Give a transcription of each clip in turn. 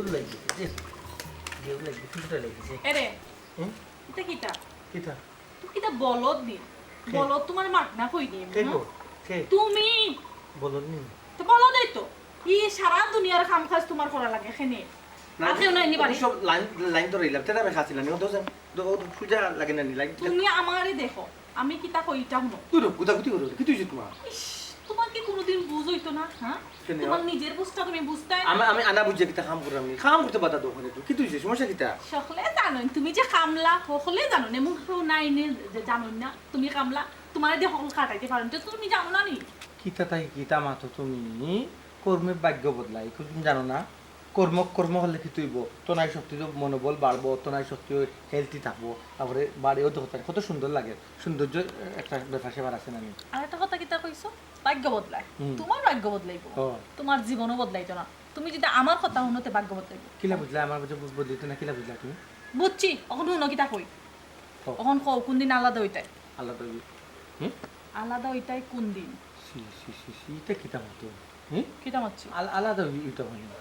জেউল লাগিছে জেউল লাগিছে ফিল্টার লাগিছে এরে এটা কিটা কিটা কিটা বলদ দি বলদ তোমার মার না কই দি কে গো কে তুমি বলদ নি তো বলদ এই তো ই সারা দুনিয়ার কাম কাজ তোমার করা লাগে এখানে আপনি না নি বাড়ি সব লাইন তো রইলাম তেরা আমি খাচ্ছিলাম ও তো পূজা লাগে না নি লাইন তুমি আমারে দেখো আমি কিটা কইটা হুনো তুই গুদা গুতি করো কি তুই তোমার তোমার কি কোনোদিন বুঝ হইতো না হ্যাঁ তোমার নিজের বুঝটা তুমি বুঝতে আমি আনা বুঝে কিটা কাম করলাম কাম করতে বাধা দাও ওখানে তুই কি তুই সমস্যা কিটা সকলে জানো তুমি যে কামলা সকলে জানো নে মুখ নাই নে জানো না তুমি কামলা তোমার দিয়ে সকল কাটাইতে পারেন তো তুমি জানো না নি কিটা তাই কিটা মাতো তুমি কর্মের ভাগ্য বদলাই তুমি জানো না কর্ম হলে কি তুইব তোনাই শক্তি মনোবল বাড়বো তোনাই শক্তি হেলথি থাকবো তারপরে বাড়িও তো কত সুন্দর লাগে সৌন্দর্য একটা ব্যাপার সেবার আছে না আর একটা কথা কিতা কইছো ভাগ্য বদলায় তোমার ভাগ্য বদলাইবো তোমার জীবনও বদলাইতো না তুমি যদি আমার কথা শুনোতে ভাগ্য বদলাইবো কিলা বুঝলা আমার বুঝে বদলাইতো না কিলা বুঝলা তুমি বুঝছি এখন শুনো কিতা কই এখন কও কোন দিন আলাদা হইতাই আলাদা আলাদা হইতাই কোন দিন এটা কিতা মতো কিতা মারছি আলাদা হইতে হয় না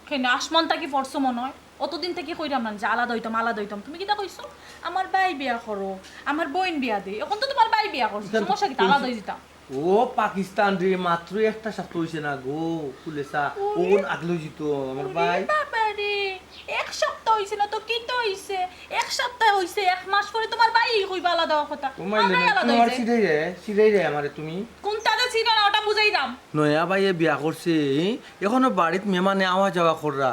কেন আসমানটা কি পড়ছো মনে হয় অতদিন থেকে কইরাম না যে আলাদা হইতাম তুমি কিতা কইছো আমার ভাই বিয়া করো আমার বোন বিয়া দে এখন তো তোমার ভাই বিয়া করছে সমস্যা কি আলাদা হই যেতাম ও পাকিস্তান রে মাত্র একটা সপ্তাহ হইছে না গো ফুলেসা ওন আগলো জিতো আমার ভাই বাবা রে এক সপ্তাহ হইছে না তো কি তো হইছে এক সপ্তাহ হইছে এক মাস পরে তোমার ভাই কইবা আলাদা কথা তোমার সিধাই রে আমারে তুমি কোনটা যে ছিল না ওটা বুঝাই দাম নয়া ভাইয়ে বিয়া করছে এখনো বাড়িত মেহমানে আওয়া যাওয়া কররা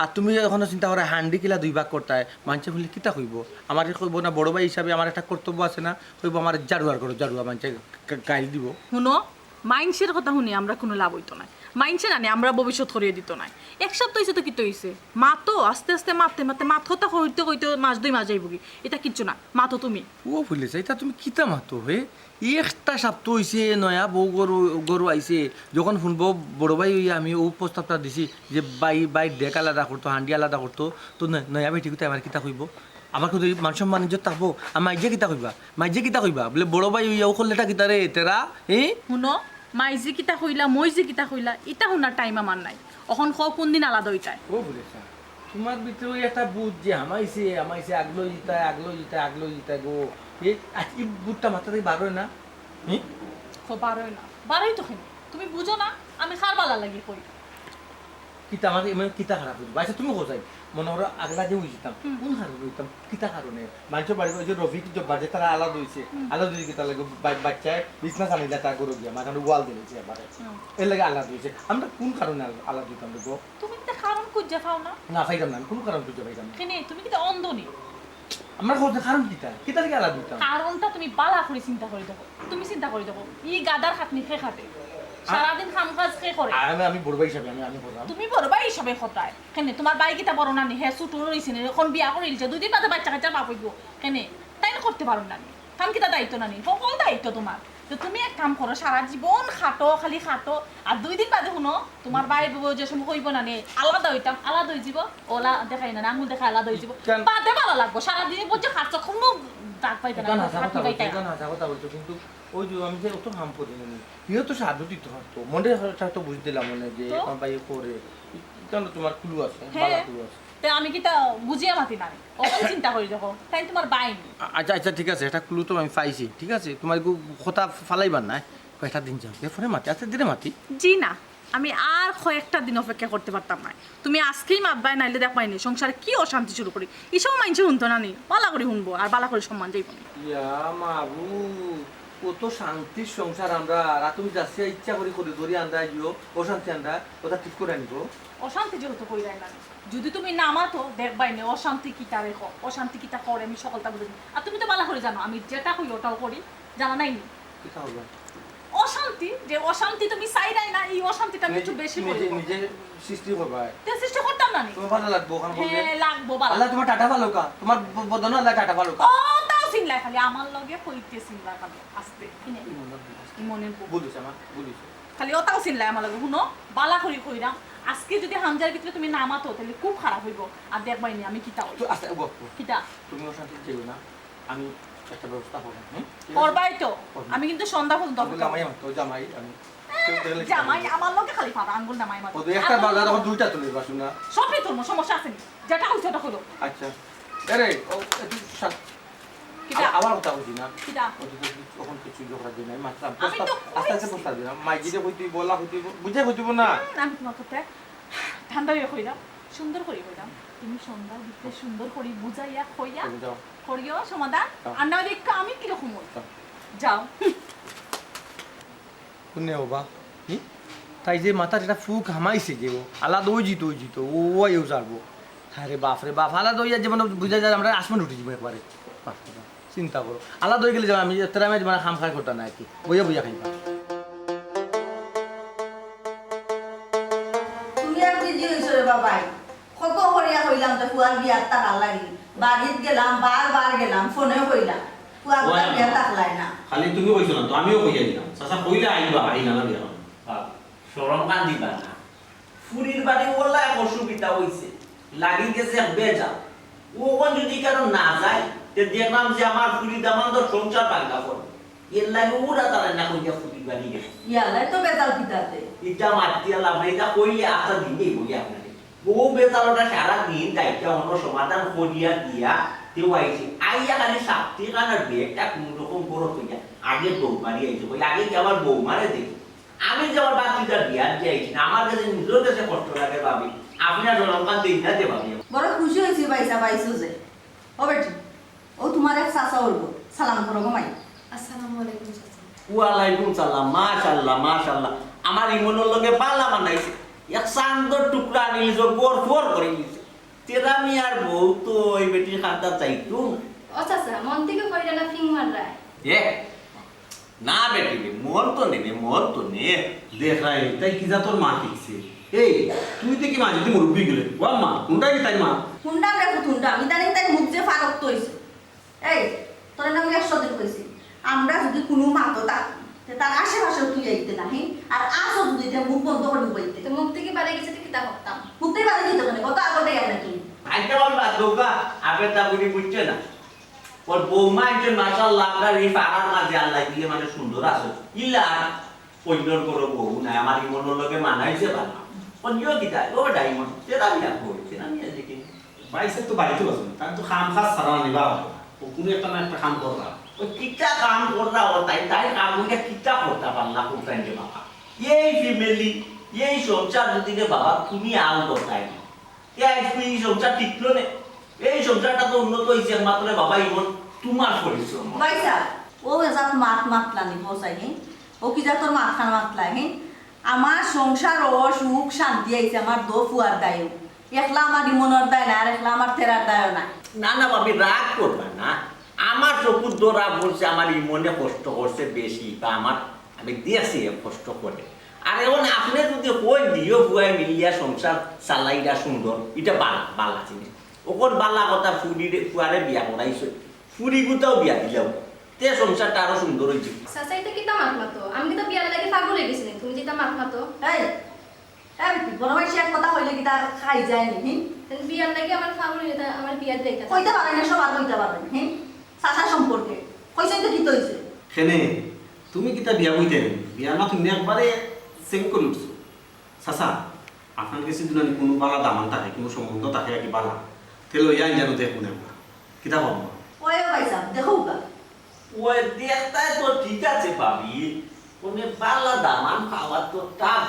আর তুমি এখনো চিন্তা করা হান্ডি কিলা দুই ভাগ করতায় মানুষে বলি কিতা কইব আমার কইব না বড় ভাই হিসাবে আমার একটা কর্তব্য আছে না কইব আমার জারুয়ার করো জারুয়া মানুষে গাইল দিব শুনো মাইন্ডসের কথা শুনি আমরা কোনো লাভ হইতো না মাইন্ডসে জানি আমরা ভবিষ্যৎ করিয়ে দিত না এক সপ্তাহ হয়েছে তো কি তো হয়েছে মা তো আস্তে আস্তে মারতে মাথা হইতে হইতে মাস 2 মাস যাইব কি এটা কিচ্ছু না মা তো তুমি ও ফুলেছে এটা তুমি কিতা মাতো হে একটা সপ্তাহ হয়েছে নয়া বউ গরু আইছে যখন শুনবো বড় ভাই আমি ও প্রস্তাবটা দিছি যে বাই ডেক আলাদা করতো হান্ডি আলাদা করতো তো নয়া ভাই ঠিক আমার কিতা কইব আমার কিন্তু মান সম্মান ইজ্জত থাকবো আর মাইজে কিতা কইবা বলে বড় ভাই ও করলেটা কিতা রে তেরা শুনো মাইজি কিতা কইলা মই যে কিতা কইলা ইটা শুনার টাইম আমার নাই এখন কোন দিন আলাদা হইতায় ও বলেছা তোমার ভিতরে একটা বুধ যে আমাইছে আগলো জিতা গো এই বুধটা মাথাতে বার হয় না বারোই তো তুমি বুঝো না আমি খার বালা লাগি কই কিতা আমাকে মানে কিতা খারাপ হইব আচ্ছা তুমি কোথায় মনে করো আগলা যে হইতাম কোন কারণে হইতাম কিতা কারণে মানুষের বাড়ি ওই যে রফিক যে বাজে তারা আলাদা হইছে আলাদা হইছে কিতা লাগে বাচ্চায় বিছনা আনিলা তার গরু গিয়া মাঝখানে ওয়াল দিয়েছে এবারে এর লাগে আলাদা হইছে আমরা কোন কারণে আলাদা হইতাম দেখো তুমি তো কারণ খুঁজে পাও না না পাইতাম না কোন কারণ খুঁজে পাইতাম কেন তুমি কি অন্ধ নি আমরা কোথায় কারণ কিতা থেকে আলাদা হইতাম কারণটা তুমি বালা করে চিন্তা করে দেখো তুমি চিন্তা করে দেখো ই গাদার খাটনি খেয়ে খাটে সারাদিন কাম কাজ কে করে আমি বড় ভাই হিসাবে আমি করলাম তুমি বড় ভাই হিসাবে খটায় কেনে তোমার ভাই কিতা বড় না নি হে ছোট রইছে নি এখন বিয়া করে দিছে 2 দিন বাদে বাচ্চা কাচ্চা বাপ হইব কেনে তাই না করতে পারো না নি কাম কিতা দায়িত্ব না নি সকল দায়িত্ব তোমার তো তুমি এক কাম করো সারা জীবন খাটো খালি খাটো আর 2 দিন বাদে শুনো তোমার ভাই যে সময় কইব না নি আলাদা হইতাম আলাদা হই যাব ওলা দেখাই না আঙুল দেখা আলাদা হই যাব বাদে ভালো লাগবো সারা দিন বলছে খাচ্ছ কোনো দাগ পাইতে না খাটি পাইতে না কথা বলছো কিন্তু ওই যে আমি যে অত হাম করি না ইও তো সাধু দিত হতো মনে তো বুঝ দিলাম মনে যে আমার ভাই করে কেন তোমার ক্লু আছে ভালো ক্লু আছে তে আমি কি তা বুঝিয়া মাতি না ওখানে চিন্তা করি দেখো তাই তোমার বাই আচ্ছা ঠিক আছে এটা ক্লু তো আমি পাইছি ঠিক আছে তোমার কথা ফালাইবার না কয়টা দিন যাও এরপরে মাতি আচ্ছা দিনে মাতি জি না আমি আর কয়েকটা দিন অপেক্ষা করতে পারতাম না তুমি আজকেই মাপবাই নাইলে দেখবাই নি সংসারে কি অশান্তি শুরু করি এসব মাইনছে শুনতো না নি বালা করে শুনবো আর বালা করে সম্মান যাইব না ইয়া মাবু কত শান্তির সংসার আমরা আর তুমি যাচ্ছে ইচ্ছা করি ধরি আন্দা গিয়েও অশান্তি আন্দা ওটা ঠিক করে আনিব অশান্তি যেহেতু কই যায় না যদি তুমি নামাতো দেখবাই নে অশান্তি কিটা রেখো অশান্তি কিটা করে আমি সকলটা বুঝে আর তুমি তো বালা করে জানো আমি যেটা কই ওটাও করি জানা নাই নি কিটা হবে অশান্তি যে অশান্তি তুমি চাইরাই না এই অশান্তিটা আমি একটু বেশি করি নিজে সৃষ্টি করবা তে সৃষ্টি করতাম না নি তোমার ভালো লাগবো ওখানে বলবে হ্যাঁ লাগবো ভালো আল্লাহ তোমার টাটা ভালো কা তোমার বদন আল্লাহ টাটা ভালো কা ও তাও সিনলা খালি আমার লগে কইতে সিনলা খালি আস্তে কিনে মনের বলিস আমার বলিস খালি ও তাও সিনলা আমার লগে শুনো বালা করি কইরাম আজকে যদি হামজার ভিতরে তুমি নামাতো তাহলে খুব খারাপ হইব আর দেখবাই নি আমি কিতা তো আস্তে কিতা তুমি অশান্তি চাইও না আমি একটা ব্যবস্থা করব করবাই তো আমি কিন্তু সন্ধ্যা পর্যন্ত জামাই আমি জামাই আমার লগে খালি ফাটা আঙ্গুল নামাই মারো ওদের একটা বাজার এখন দুইটা তুলে বাসু না সবই তোর সমস্যা আছে নি যেটা হইছে ওটা হলো আচ্ছা আরে ও একটু কিটা আবার কথা বলছি না কিটা তখন কিছু ঝগড়া দিই নাই মাত্র আমি তো আস্তে আস্তে প্রস্তাব দিলাম মাইজিরে কইতে বলা হইতে বুঝে কইতে না আমি তোমার কথা ঠান্ডা হয়ে কইলাম সুন্দর করে কইলাম তুমি সন্ধ্যা দিতে সুন্দর করে বুঝাইয়া কইয়া করিও সমাধান আর না দেখো আমি কি রকম যাও শুনে বাবা তাই যে মাথা যেটা ফুক হামাইছে যে ও আলাদা ওই জিত ও ওইও যাবো আরে বাপরে বাপ আলাদা হইয়া যেমন বুঝা যায় আমরা আসমান উঠে যাবো একবারে চিন্তা করো আলাদা হয়ে গেলে যাবো আমি তেরা মিয়া মানে খাম খাই করতাম না আর কি বইয়া বইয়া খাইবা তুমি আর বিজি হইছো রে বাবাই কত করিয়া কইলাম তো ফুয়ার বিয়ার টাকা লাগি বাড়িত গেলাম বারবার গেলাম ফোনেও কইলাম ফুয়ার বিয়ার টাকা লাই না খালি তুমি কইছো না তো আমিও কইয়া দিলাম চাচা কইলে আইবা আইলা না বিয়া সরম কান দিবা না ফুরির বাড়ি ওলা এক অসুবিধা হইছে লাগি গেছে এক বেজা ওখন যদি কারণ না যায় তে দেখলাম যে আমার ফুরি দামান তো সংসার পাল্টা করে এর লাগে ওরা তারা না কইয়া ফুরি বাড়ি গেছে ইয়ালাই তো বেজাল কিতাতে এটা মাতিয়া লাভ এটা কইলে আশা দিবেই বলি আপনাকে বউ বেতালটা সারা দিন দায়িত্ব অন্য সমাধান করিয়া দিয়া কেউ আইছে আইয়া খালি সাপ্তি কানার বেগটা কোন রকম করো কইয়া আগে বৌমারি আইছে কই আগে কি আমার বৌমারে দেখি আমি যে আমার বাচ্চাটা বিয়ার যাইছি না আমার কাছে নিজের কাছে কষ্ট লাগে ভাবি আপনি আর জনকান দিন না দে ভাবি বড় খুশি হইছি বাইসা বাইসু যে ও বেটি ও তোমার এক চাচা হইব সালাম করো গো মাই আসসালামু আলাইকুম চাচা ওয়ালাইকুম সালাম মাশাআল্লাহ মাশাআল্লাহ আমার ইমনের লগে পালা বানাইছে এক চান্দর টুকরা আনিল যে বর ফর করে নিছে তেরা মিয়ার বউ তো ওই বেটির খাতা চাইতো ও চাচা মন থেকে কইরা না ফিং মাররা এ না বেটি মন তো নে দেখ রাই তাই কি যা তোর মা ঠিকছে এই তুই তো কি মাঝে মুরব্বি গেলে ও মা কোনটা কি তাই মা হুন্ডা রে হুন্ডা আমি জানি তাই মুখ যে ফারক তইছে এই তোর নাম 100 দিন কইছি আমরা যদি কোনো মাতো তার আশেপাশে তুই আইতে নাহি আর আসো যদি তে মুখ বন্ধ করে বইতে তো মুখ থেকে বাইরে গেছে তো কিতা করতাম মুখতে বাড়ি দিতে মানে কত আগতে গেল নাকি আইতে বল বাদ দোকা আপনি তা বুঝি বুঝছে না ওর বৌমা একজন মাশাআল্লাহ আপনার এই পাড়ার মাঝে আল্লাহ দিলে মানে সুন্দর আছে ইল্লা পয়দর করো বউ না আমার ইমনের লগে মানাইছে ভালো পঞ্জিও কিতা ও ডাইমন্ড তেরা মিয়া কই তেরা মিয়া দেখি বাইসে তো বাড়িতে বসে তার তো খাম খাস সারা নিবা ও কোনো একটা না একটা কাম করলা ও কিটা কাম কররা ও তাই কাম ওইটা কিটা করতে পারলা কোথায় রে বাবা এই ফ্যামিলি এই সংসার যদি রে বাবা তুমি আল দরকার এই সংসার টিকলো না এই সংসারটা তো উন্নত হইছে মাত্র বাবা ইমন তোমার পরিশ্রম বাইসা ও এজাত মাতলানি বসাই হে ও কি যা তোর মাথান মাতলাই হে আমার সংসার ও সুখ শান্তি আইছে আমার দো ফুয়ার দায় একলা আমার ইমনের দায় না আর একলা আমার তেরার দায় না না ভাবি রাগ করবা না আমার চকুর দোরা বলছে আমার ইমনে কষ্ট করছে বেশি বা আমার আমি দিয়েছি কষ্ট করে আর এখন আপনি যদি কই দিও বুয়াই মিলিয়া সংসার চালাইটা সুন্দর এটা বালা জিনিস ওকর বালা কথা ফুয়ারে বিয়া করাইছে ফুরি গুতাও বিয়া দিলেও তে সংসারটা আরো সুন্দর হয়েছে চাচা এটা কিতা মাত মাতো আমি তো বিয়ার লাগে পাগল হয়ে গেছিলাম তুমি যেটা মাত মাতো এই এই বড় ভাই সে কথা কইলে কি তা খাই যায় নি বিয়ার লাগে আমার পাগল হয়ে আমার বিয়া দিতে কইতে পারে না সব আর কইতে পারে হে চাচা সম্পর্কে কইছে তো কি হইছে খেনে তুমি কিতা বিয়া বইতে বিয়া না তুমি একবারে সেভ করে উঠছো চাচা আপনার কাছে যদি কোনো বালা দামান থাকে কোনো সম্বন্ধ থাকে কি বালা তেলো ইয়াই জানো দেখুন একবার কিতা পাবো ওই ভাইসা দেখো গা ওই দেখতাই তো ঠিক আছে ভাবি কোনে বালা দামান পাওয়া তো টান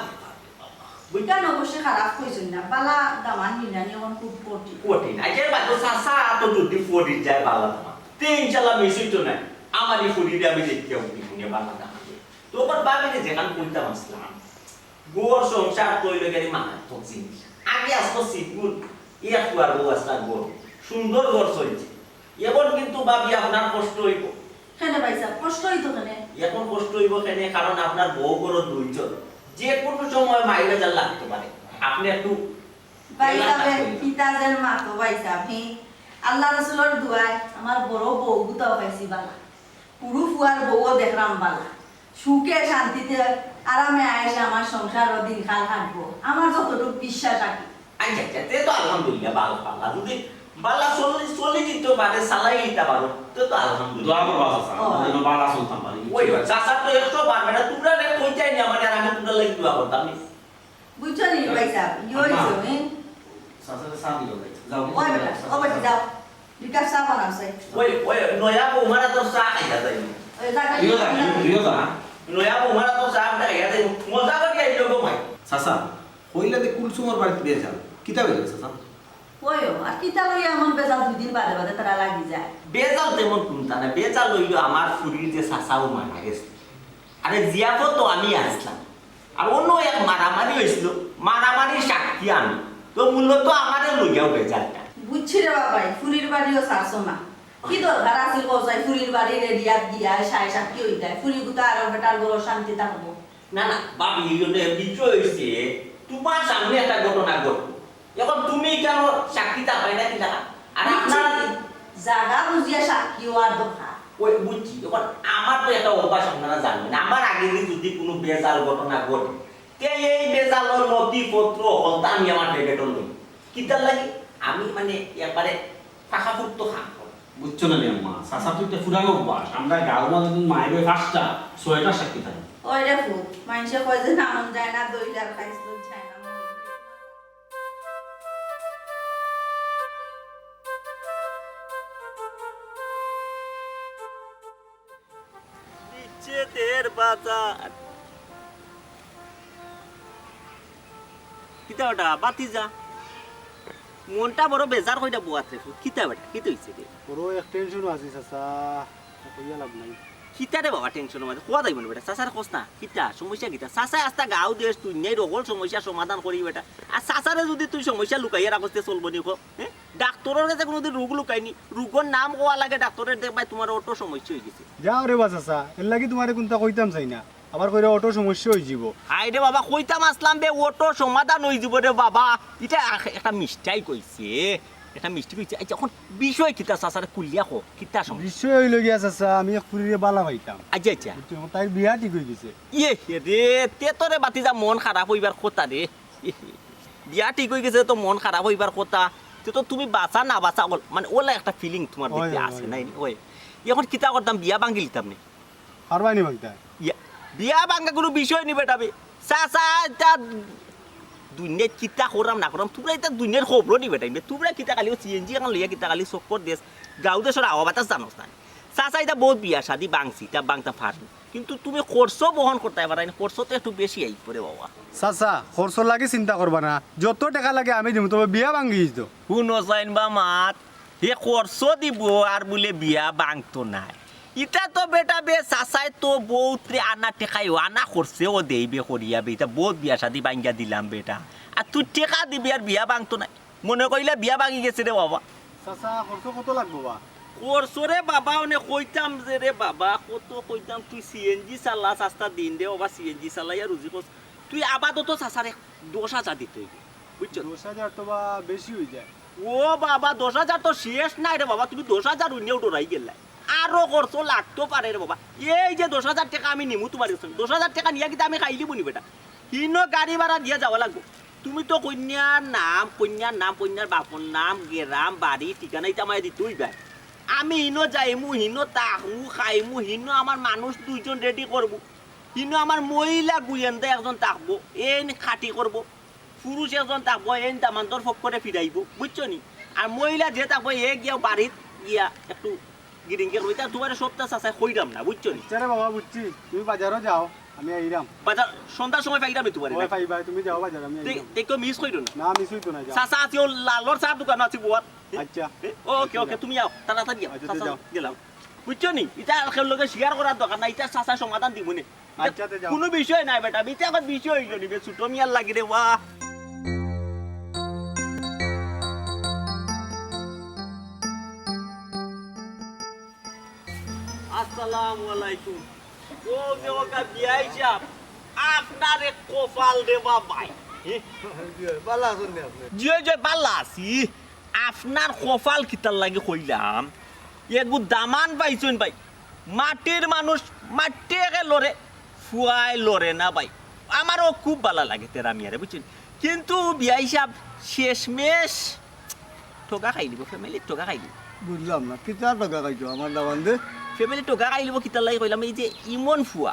বুইটা অবশ্যই খারাপ কইছেন না বালা দামান নিনানি এখন খুব কঠিন আজকে বাতো সাসা তো যদি ফোড়ি যায় বালা দামান তিন চালা মিশি তো নাই আমারই ফুরিতে আমি দেখতে উঠি কোনে বালা দামান তো ওর বাবিনে যেখান কইতাম আসলাম গোর সংসার তৈলে গেলি মানা তো জিনিস আগে আসতো সিগুল ইয়া কুয়ার বউ আসলা গোর সুন্দর ঘর চলছে এখন কিন্তু ভাবি আপনার কষ্ট হইব কেনে ভাইসা কষ্ট হইতো কেনে এখন কষ্ট হইব কেন কারণ আপনার বউ বড় দুইজন যে কোনো সময় মাইরে যা লাগতে পারে আপনি একটু ভাইসা পিতাজের মা তো ভাইসা আপনি আল্লাহ রাসূলের দোয়ায় আমার বড় বউ গুতাও পাইছি বালা পুরো ফুয়ার বউও দেখলাম বালা সুখে শান্তিতে আরামে আয়েশা আমার সংসার ও দিন কাল হাঁটবো আমার যতটুকু বিশ্বাস আছে আচ্ছা তে তো আলহামদুলিল্লাহ ভালো পাল্লা যদি বালা চল্লিশ দিতে পারে সালাই দিতে পারো তো তো আলহামদুলিল্লাহ দোয়া করবা চাচা যেন বালা চলতাম পারি ওই চাচা তো 100 বার বেটা তোমরা রে কইতাই না মানে আমি তোমরা লাগি দোয়া করতাম নি বুঝছো নি ভাই সাহেব ইয়ো হইছে মি চাচা সাদি লগে যাও ওই বেটা ও বেটা যাও বিকাশ চা বানাছে ওই নয়া বৌমারা তো চা খাইয়া যাই ওই জায়গা রিও দা নয়া বৌমারা তো চা খাইয়া যাই মজা করে আইলো গো মাই চাচা কইলাতে কুলসুমর বাড়িতে বিয়ে যাও কিতা বেলে চাচা ওইও আর কিতা লইয়া এমন বেজাল 2 দিন বাদে বাদে তারা লাগি যায় বেজাল তেমন কোনটা না বেজাল হইলো আমার ফুরির যে চাচাও মারা গেছে আরে জিয়াফো তো আমি আসলাম আর অন্য এক মারামারি হয়েছিল মারামারির সাক্ষী আমি তো মূলত আমারে লইয়াও বেজালটা বুঝছি রে বাবাই ফুরির বাড়িও সারছো না কি দরকার আছিল বসাই ফুরির বাড়ি রেডিয়াত দিয়া সাই সাক্ষী হই যায় ফুরি গুতা আর বেটার বড় শান্তি থাকবো না না বাবি ইয়োনে বিষয় হইছে তোমার সামনে একটা ঘটনা ঘটলো এখন তুমি কেন সাক্ষী পাই না কি টাকা আর আপনার জায়গা বুঝিয়া সাক্ষী হওয়ার দরকার ওই বুঝছি এখন আমার তো একটা অভ্যাস আপনারা জানবেন আমার আগে যদি কোনো বেজাল ঘটনা ঘটে তে এই বেজালের নথিপত্র হলতা আমি আমার পেকেটে লই কিতার লাগি আমি মানে একবারে পাখাপুক্ত খাম বুঝছো না নি আম্মা চাচা তো একটা ফুরানো অভ্যাস আমরা গাঁও মধ্যে মায়ের 5টা 6টা সাক্ষী থাকে ওই রে ফুট মানুষে কয় যে নামন যায় না দইলার খাইছ দুধ খায় না বিচ্ছেদের বাজার কিতা ওটা বাতি যা মনটা বড় বেজার কইটা বুয়াতে কিতা বেটা কিতা হইছে রে বড় এক টেনশন আছে চাচা কইয়া লাভ নাই কিতা রে বাবা টেনশন মাঝে কোয়া যাইব না বেটা চাচার কষ্ট না কিতা সমস্যা কিতা চাচা আস্তা গাঁও দেশ তুই নেই রকল সমস্যা সমাধান করি বেটা আর চাচারে যদি তুই সমস্যা লুকাইয়া রাখতে চলবো নি হ্যাঁ ডাক্তারের কাছে কোনোদিন রোগ লুকাইনি রোগের নাম কোয়া লাগে ডাক্তারের দেখবাই তোমার অটো সমস্যা হয়ে গেছে যাও রে বা চাচা এর লাগি তোমারে কোনটা কইতাম চাই না আবার কইরা অটো সমস্যা হই যাব আই রে বাবা কইতাম আসলাম বে অটো সমাধান হয়ে যাব রে বাবা এটা একটা মিষ্টাই কইছে এটা মিষ্টি কইছে আচ্ছা এখন বিষয় কিতা চাচারে কুলিয়া কো কিতা সমস্যা বিষয় হইল গিয়া চাচা আমি এক ফুরিরে বালা পাইতাম আচ্ছা আচ্ছা তাই বিয়া ঠিক হই গেছে ইয়ে রে তে তোরে বাতি যা মন খারাপ হইবার কথা রে বিয়া ঠিক হয়ে গেছে তো মন খারাপ হইবার কথা তো তুমি বাঁচা না বাঁচা মানে ওলা একটা ফিলিং তোমার ভিতরে আছে নাই ওই এখন কিতা করতাম বিয়া ভাঙ্গি লিতাম নে পারবানি ভাগতা বিয়া ভাঙ্গা কোনো বিষয় নি বেটাবে চাচা এটা দুনিয়াত কিতা করাম না করাম তোমরা এটা দুনিয়ার খবর নি বেটাই তোমরা কিতা কালি সিএনজি এখন লইয়া কিতা কালি চক্কর দেশ গাঁও দেশের আওয়া বাতাস জানোস না চাচা এটা বহুত বিয়া শাদি বাংছি তা বাংতা ফার্মি কিন্তু তুমি খরচ বহন করতে পারা খরচ তো একটু বেশি আই পরে বাবা চাচা খরচ লাগে চিন্তা করবা না যত টাকা লাগে আমি দিম তবে বিয়া ভাঙ্গি দিত শুনো চাইন বা মাত হে খরচ দিব আর বলে বিয়া বাংতো নাই ইটা তো বেটা বে চাচাই তো বহুত আনা টেকাইও আনা খরচেও দেইবে করিয়া বে এটা বহুত বিয়া শাদি বাঙ্গা দিলাম বেটা আর তুই টেকা দিবি আর বিয়া বাংতো নাই মনে কইলে বিয়া ভাঙি গেছে রে বাবা চাচা খরচ কত লাগবো বা খরচরে বাবা অনে কইতাম যে রে বাবা কত কইতাম তুই সিএনজি চালা চাস্তা দিন দে বাবা সিএনজি চালাই আর রুজি কর তুই আপাতত চাচারে 10,000 দিতে হইবে বুঝছো 10,000 তো বা বেশি হই যায় ও বাবা 10,000 তো শেষ নাই রে বাবা তুমি 10,000 উনিও ডরাই গেলা আরো খরচ লাগতো পারে রে বাবা এই যে 10,000 টাকা আমি নিমু তোমার 10,000 টাকা নিয়া কিন্তু আমি খাইলি বনি বেটা কিনো গাড়ি ভাড়া দিয়া যাওয়া লাগবো তুমি তো কন্যার নাম কন্যার বাপর নাম গেরাম বাড়ি ঠিকানা এটা আমায় দিতেই যায় আমি হিনো যাইমু হিনো তাকমু খাইমু হিনো আমার মানুষ 2জন রেডি করবো হিনো আমার মহিলা গুয়েন্দা একজন থাকবো এন খাটি করবো পুরুষ একজন থাকবো এন দামান্তর ফক করে ফিরাইব বুঝছো নি আর মহিলা যে থাকবো এ গিয়া বাড়িত গিয়া একটু গিরিঙ্গে করবো তোমার সপ্তাহ চাচাই কইরাম না বুঝছো নি আরে বাবা বুঝছি তুমি বাজারও যাও আমি আইরাম বাজার সন্ধ্যার সময় পাইরাম তোমার ওই পাইবা তুমি যাও বাজার আমি আইরাম দেখো মিস কইরো না না মিস হইতো না যাও চাচা আছে ও লালর চার দোকান আছে বুয়ার আচ্ছা ওকে তুমি যাও তাড়াতাড়ি যাও আচ্ছা, চাচা যাও। গেলাম বুঝছো নি এটা খেল লগে শেয়ার করার দরকার নাই এটা চাচা সমাধান দিব নি আচ্ছা, তে যাও। কোনো বিষয় নাই বেটা বিতে এখন বিষয় হইল নি বে ছোট মিয়ার লাগি রে বাহ আসসালামু আলাইকুম ও যে ওকা বিয়াই সাহেব আপনার এক কপাল রে বাবাই বালা শুনলে আপনি যে বালা আছি আপনার কপাল কিতার লাগে কইলাম এগু দামান পাইছেন ভাই মাটির মানুষ মাটিকে লড়ে ফুয়াই লড়ে না ভাই আমারও খুব ভালো লাগে তেরা মিয়ারে বুঝছেন কিন্তু বিয়া হিসাব শেষমেশ ঠোকা খাই দিব ফ্যামিলির ঠোকা খাই দিব বুঝলাম না কিতা টাকা খাইছো আমার দামান দে ফ্যামিলি টোকা খাইলিব কিতার লাগি কইলাম এই যে ইমন ফুয়া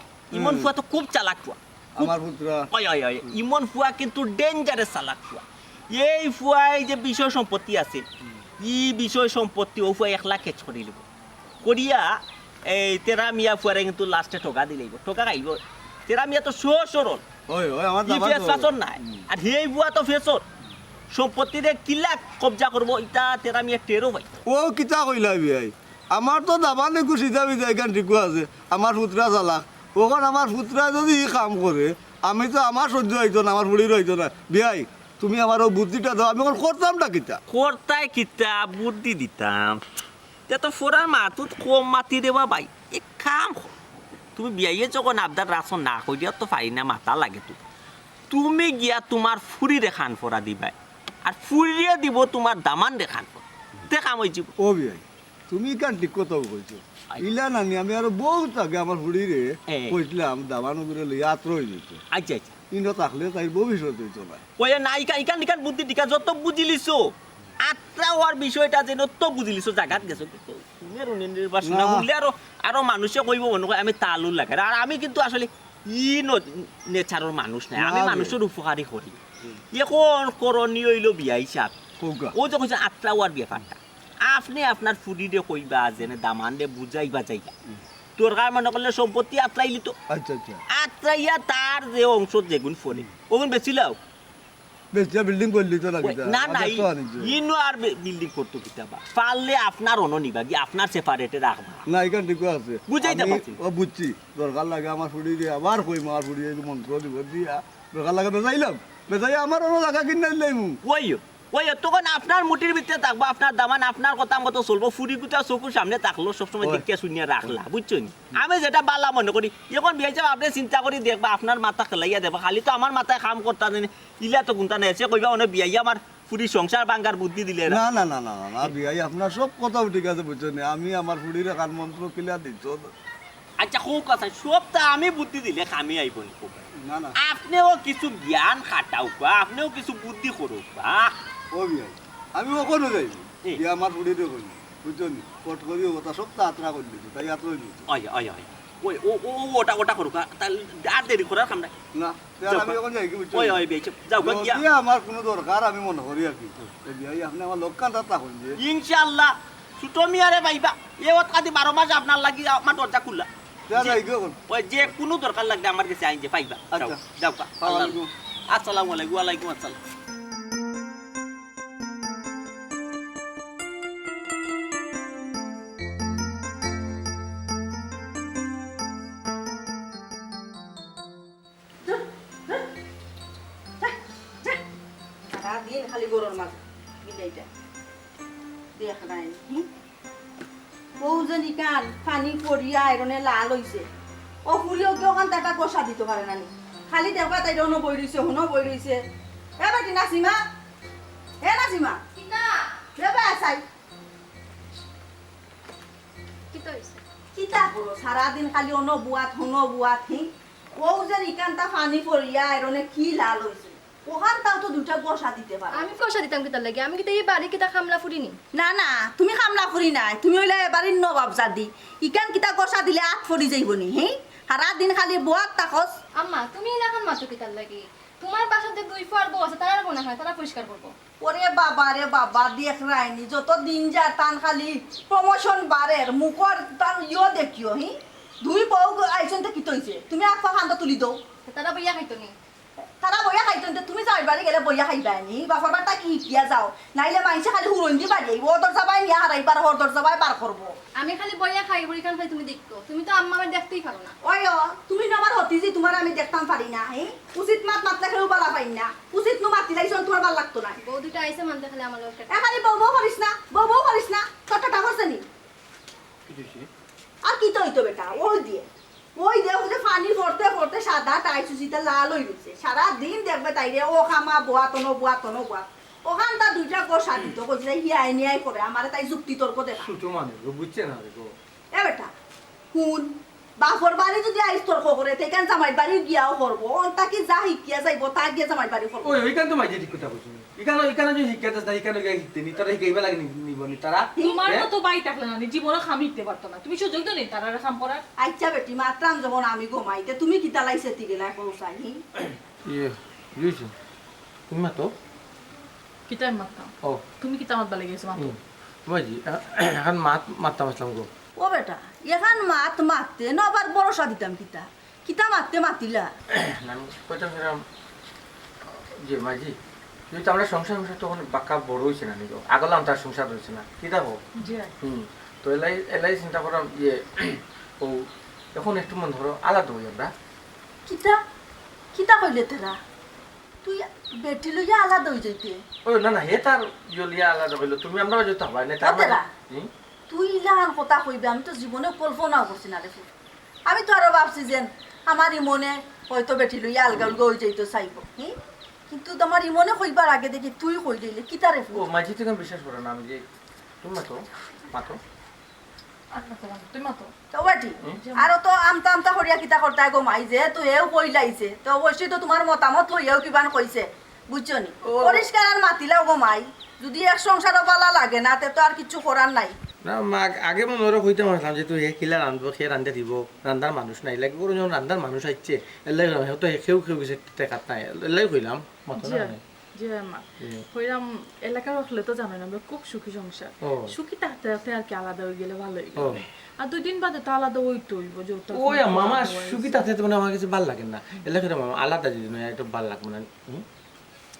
তো খুব চালাক ফুয়া আমার পুত্রা ওই ইমন ফুয়া কিন্তু ডেঞ্জারাস চালাক ফুয়া এই ফুয়া এই যে বিষয় সম্পত্তি আছে এই বিষয় সম্পত্তি ও ফুয়া 1 লাখ কেচ করে লিব করিয়া এই তেরা মিয়া ফুয়ারে কিন্তু লাস্টে টোকা দিলেইব টোকা খাইব তেরা মিয়া তো সরল ওই ওই আমার ই দামান ফেস ফাসন নাই আর হেই বুয়া তো ফেসর সম্পত্তিরে কিলা কবজা করব এটা তেরা মিয়া টেরো ভাই ও কিতা কইলা বিয়াই আমার তো দাবানে কুছিতা বিদায় গান ঠিক আছে আমার পুত্রা চালাক ওখান আমার পুত্রা যদি ই কাম করে আমি তো আমার সহ্য হইতো না আমার বুড়ির হইতো না বিয়াই তুমি আমার ও বুদ্ধিটা দাও আমি এখন করতামটা কিতা করতাই কিতা বুদ্ধি দিতাম তে তো ফোরার মাতুত কম মাতি দেবা ভাই এ কাম তুমি বিয়াইয়ে যখন আবদার রাসন না কই দিয়া তো পারি না মাথা লাগে তুমি গিয়া তোমার ফুরি রেখান ফোরা দিবাই আর ফুরিয়ে দিব তোমার দামান রেখান ফোরা তে কাম হয়ে যাব ও বিয়াই তুমি কান ঠিক কথাও কইছো ইলা নানি আমি আরো বহুত আগে আমার বুড়িরে কইছিলাম দাবানো করে লইয়া আত্র হয়ে যেত আচ্ছা কিন্তু থাকলে তাই ভবিষ্যৎ হইতো না কয়ে না ইকান ইকান বুদ্ধি টিকা যত বুঝিলিছো আত্রা হওয়ার বিষয়টা যেন তো বুঝিলিছো জায়গাত গেছো কিন্তু তুমি আর নির্বাচন না বললে আরো মানুষে কইব মনে করে আমি তালুর লাগে আর আমি কিন্তু আসলে নেচারের মানুষ নাই আমি মানুষের উপকারী করি এখন করণীয় হইল বিয়া হিসাব ও যখন আত্রা হওয়ার ব্যাপারটা আপনি আপনার ফুডিরে কইবা যেনে দামান দে বুঝাইবা যাইবা দরকার মনে করলে সম্পত্তি আত্রাইলি তো আচ্ছা আচ্ছা আত্রাইয়া তার যে অংশ যেগুন ফলে ওগুন বেচিলাও বেচা বিল্ডিং করলি তো লাগে না ইনো আর বিল্ডিং করতে কিতাবা পারলে আপনার অন্য নিবা কি আপনার সেপারেটে রাখবা না এখান ঠিক আছে বুঝাইতে পারছি ও বুঝছি দরকার লাগে আমার ফুড়ি দিয়ে আবার কই মার ফুড়ি মন্ত্র দিব দিয়া দরকার লাগে বেচাইলাম বেচাই আমার অন্য জায়গা কিনে দিলাম ওই তখন আপনার মুটির ভিতরে থাকবো আপনার দামান আপনার কথা মতো চলবো ফুরি গুটা চকুর সামনে থাকলো সবসময় দেখতে শুনিয়া রাখলা বুঝছো আমি যেটা বালা মনে করি এখন বিয়ে যাব আপনি চিন্তা করি দেখবা আপনার মাথা খেলাইয়া দেবা খালি তো আমার মাথায় কাম করতা জানি ইলা তো কোনটা নেছে কইবা অনেক বিয়াইয়া আমার ফুরি সংসার বাঙ্গার বুদ্ধি দিলে না না না না না বিয়াই আপনার সব কথাও ঠিক আছে বুঝছো আমি আমার ফুড়ির কান মন্ত্র কিলা দিছো আচ্ছা খুব কথা সবটা আমি বুদ্ধি দিলে কামে আইব না না আপনিও কিছু জ্ঞান খাটাও বা আপনিও কিছু বুদ্ধি করো বা ও বিয়াই আমি ওখানে যাই বিয়া আমার ফুড়িরে কই বুঝছো কট করি ওটা সব তাড়া করে দিছো তাই এত ওই ওটা করুক তাহলে আর দেরি করার কাম নাই না আমি এখন যাই কি বুঝছো ওই বেচ যাও গিয়া আমার কোনো দরকার আমি মনে করি আর কি বিয়াই আপনি আমার লোকখান তাতা কইন যে ইনশাআল্লাহ ছোট মিয়ারে পাইবা এ ওত কাদি 12 মাস আপনার লাগি আমার দরজা খুললা ওই যে কোনো দরকার লাগবে আমার কাছে আইন যে পাইবা যাও আসসালামু আলাইকুম ওয়ালাইকুম আসসালাম দিন খালি গরুর মাঝে বিদায়টা দেখ নাই বউজনী কান পানি পড়িয়া আইরনে লাল হইছে ও ফুলিও কেউ কান টাকা কষা দিতে পারে না খালি দেবা তাই হনো বই রইছে এ বেটি নাসিমা কিতা দেবা আসাই কিতা হইছে কিতা করো সারাদিন খালি হনো বুয়াত হি বউজনী কানটা পানি পড়িয়া আইরনে কি লাল হইছে ওখান তাও তো দুটা কষা দিতে পারো আমি কষা দিতাম কিতা লাগে আমি কিতা এই বাড়ি কিতা খামলা ফুরিনি না তুমি খামলা ফুরি নাই তুমি হইলে এবারই নবাব জাদি ইকান কিতা কষা দিলে আট ফরি যাইবনি হে সারা দিন খালি বুয়াত তাকস আম্মা তুমি এলাকান মাত্র কিতার লাগে তোমার বাসাতে দুই ফুয়ার বউ আছে তারা গোনা হয় তারা পরিষ্কার করবো ওরে বাবা দেখ রাইনি যত দিন যা টান খালি প্রমোশন বাড়ের মুখর তার দেখিও হি দুই বউ আইসন তো কি তৈছে তুমি আপা খান্দা তুলি দো তারা বইয়া খাইতো নি তারা বইয়া খাইতো তুমি যাই বাড়ি গেলে বইয়া খাইবা নি বাপর বাড়ি কি হিকিয়া যাও নাইলে মাইসে খালি হুরঞ্জি বাড়ি ও দরজা বাই নিয়া হারাইবার হর দরজা বাই বার করবো আমি খালি বইয়া খাই বড়ি খান খাই তুমি দেখতো তুমি তো আম্মা আমার দেখতেই পারো না ওই তুমি না আমার হতিজি তোমার আমি দেখতাম পারি না হে উচিত মাতলে খেলেও বালা পাই না উচিত নো মাতি লাইছন তোমার ভাল লাগতো না বউ দুটা আইসে মানতে খালি আমার লোক খালি বউ করিস না তোরটা করছে নি আর কি তো হইতো বেটা ওই দিয়ে ওই যে পানি পড়তে সাদা টাইসুচিতে লাল হয়ে গেছে সারা দিন দেখবে তাইরে ও খামা বোয়াতনো ওখান তা দুইটা কষা দিত কইছে হিয়াই নিয়াই করে আমারে তাই যুক্তি তর্ক দেখা ছোট মানুষ বুঝছে না রে গো এ বেটা হুন বাপর বাড়ি যদি আইস তর্ক করে তেকান জামাই বাড়ি গিয়াও করবো অন্তা কি যা হিকিয়া যাইবো তা গিয়া জামাই বাড়ি করবো ওইখান তো মাইজে ঠিক কথা কইছিস এখানে যে শিক্ষাতে না এখানে শিখতে নি তারা শিখাইবা লাগে নিবনি তারা তোমার মতো বাই থাকলে না জীবনে খামিতে পারতো না তুমি সুযোগ দিও নি তারা কাম করার আচ্ছা বেটি মাত্রাম যখন আমি ঘুমাইতে তুমি কিতা লাইছে তিগেলা কৌসাই ইয়ে বুঝছো তুমি মাতো কিতা মারতাম ও তুমি কিতা মাত বালে গেছো মাতো বুঝি এখন মারতাম আসলাম গো ও বেটা এখন মারতে না আবার ভরসা দিতাম কিতা কিতা মাতিলা আমি কইতাম এরকম যে মাঝি যেহেতু আমরা সংসার তখন বাক্কা বড় হয়েছে না নিগো আগলাম তার সংসার হয়েছে না কি দেখো তো এলাই চিন্তা করাম যে ও এখন একটু মন ধরো আলাদা হই আমরা কিতা কিতা কইলে তেরা তুই বেটি লইয়া আলাদা হয়ে যাইতে ও না হে তার জলিয়া আলাদা হইলো তুমি আমরা যেতে হবে না তার তুই ইলার কথা কইবে আমি তো জীবনে কল্পনাও করছি না রে আমি তো আরো ভাবছি যে আমার মনে হয়তো বেটি লইয়া আলগা উলগা হয়ে যাইতো চাইব কিন্তু তোমার মনে কইবার আগে দেখি তুই কই দিলে কিতা রে ও মাঝি থেকে বিশ্বাস করো না আমি যে তুমি মাতো তুমি মাতো তো বেটি আরো তো আমতা আমতা করিয়া কিতা করতে গো মাই যে তো এও কইলাইছে তো অবশ্যই তো তোমার মতামত লইয়াও কিবান কইছে বুঝছো নি পরিষ্কার আর মাতিলাও গো মাই যদি এক সংসারও বালা লাগে না তে তো আর কিছু করার নাই না আগে মনে ওরা কইতে মারলাম যে তুই হে কিলা রান্ধবো সে রান্ধে দিব রান্ধার মানুষ নাই লাগে কোনো যখন রান্ধার মানুষ আসছে এলাই হয়তো খেউ গেছে টেকাত নাই এলাই কইলাম মতো না জি মা কইলাম এলাকার হলে তো জানেন আমরা খুব সুখী সংসার সুখী থাকতে থাকতে আর কি আলাদা হয়ে গেলে ভালো হয়ে গেল আর 2 দিন বাদে তো আলাদা হইতে হইব যেটা ওই মামা সুখী থাকতে তো মানে আমার কাছে ভালো লাগে না এলাকার মামা আলাদা যদি নয় একটু ভালো লাগবে না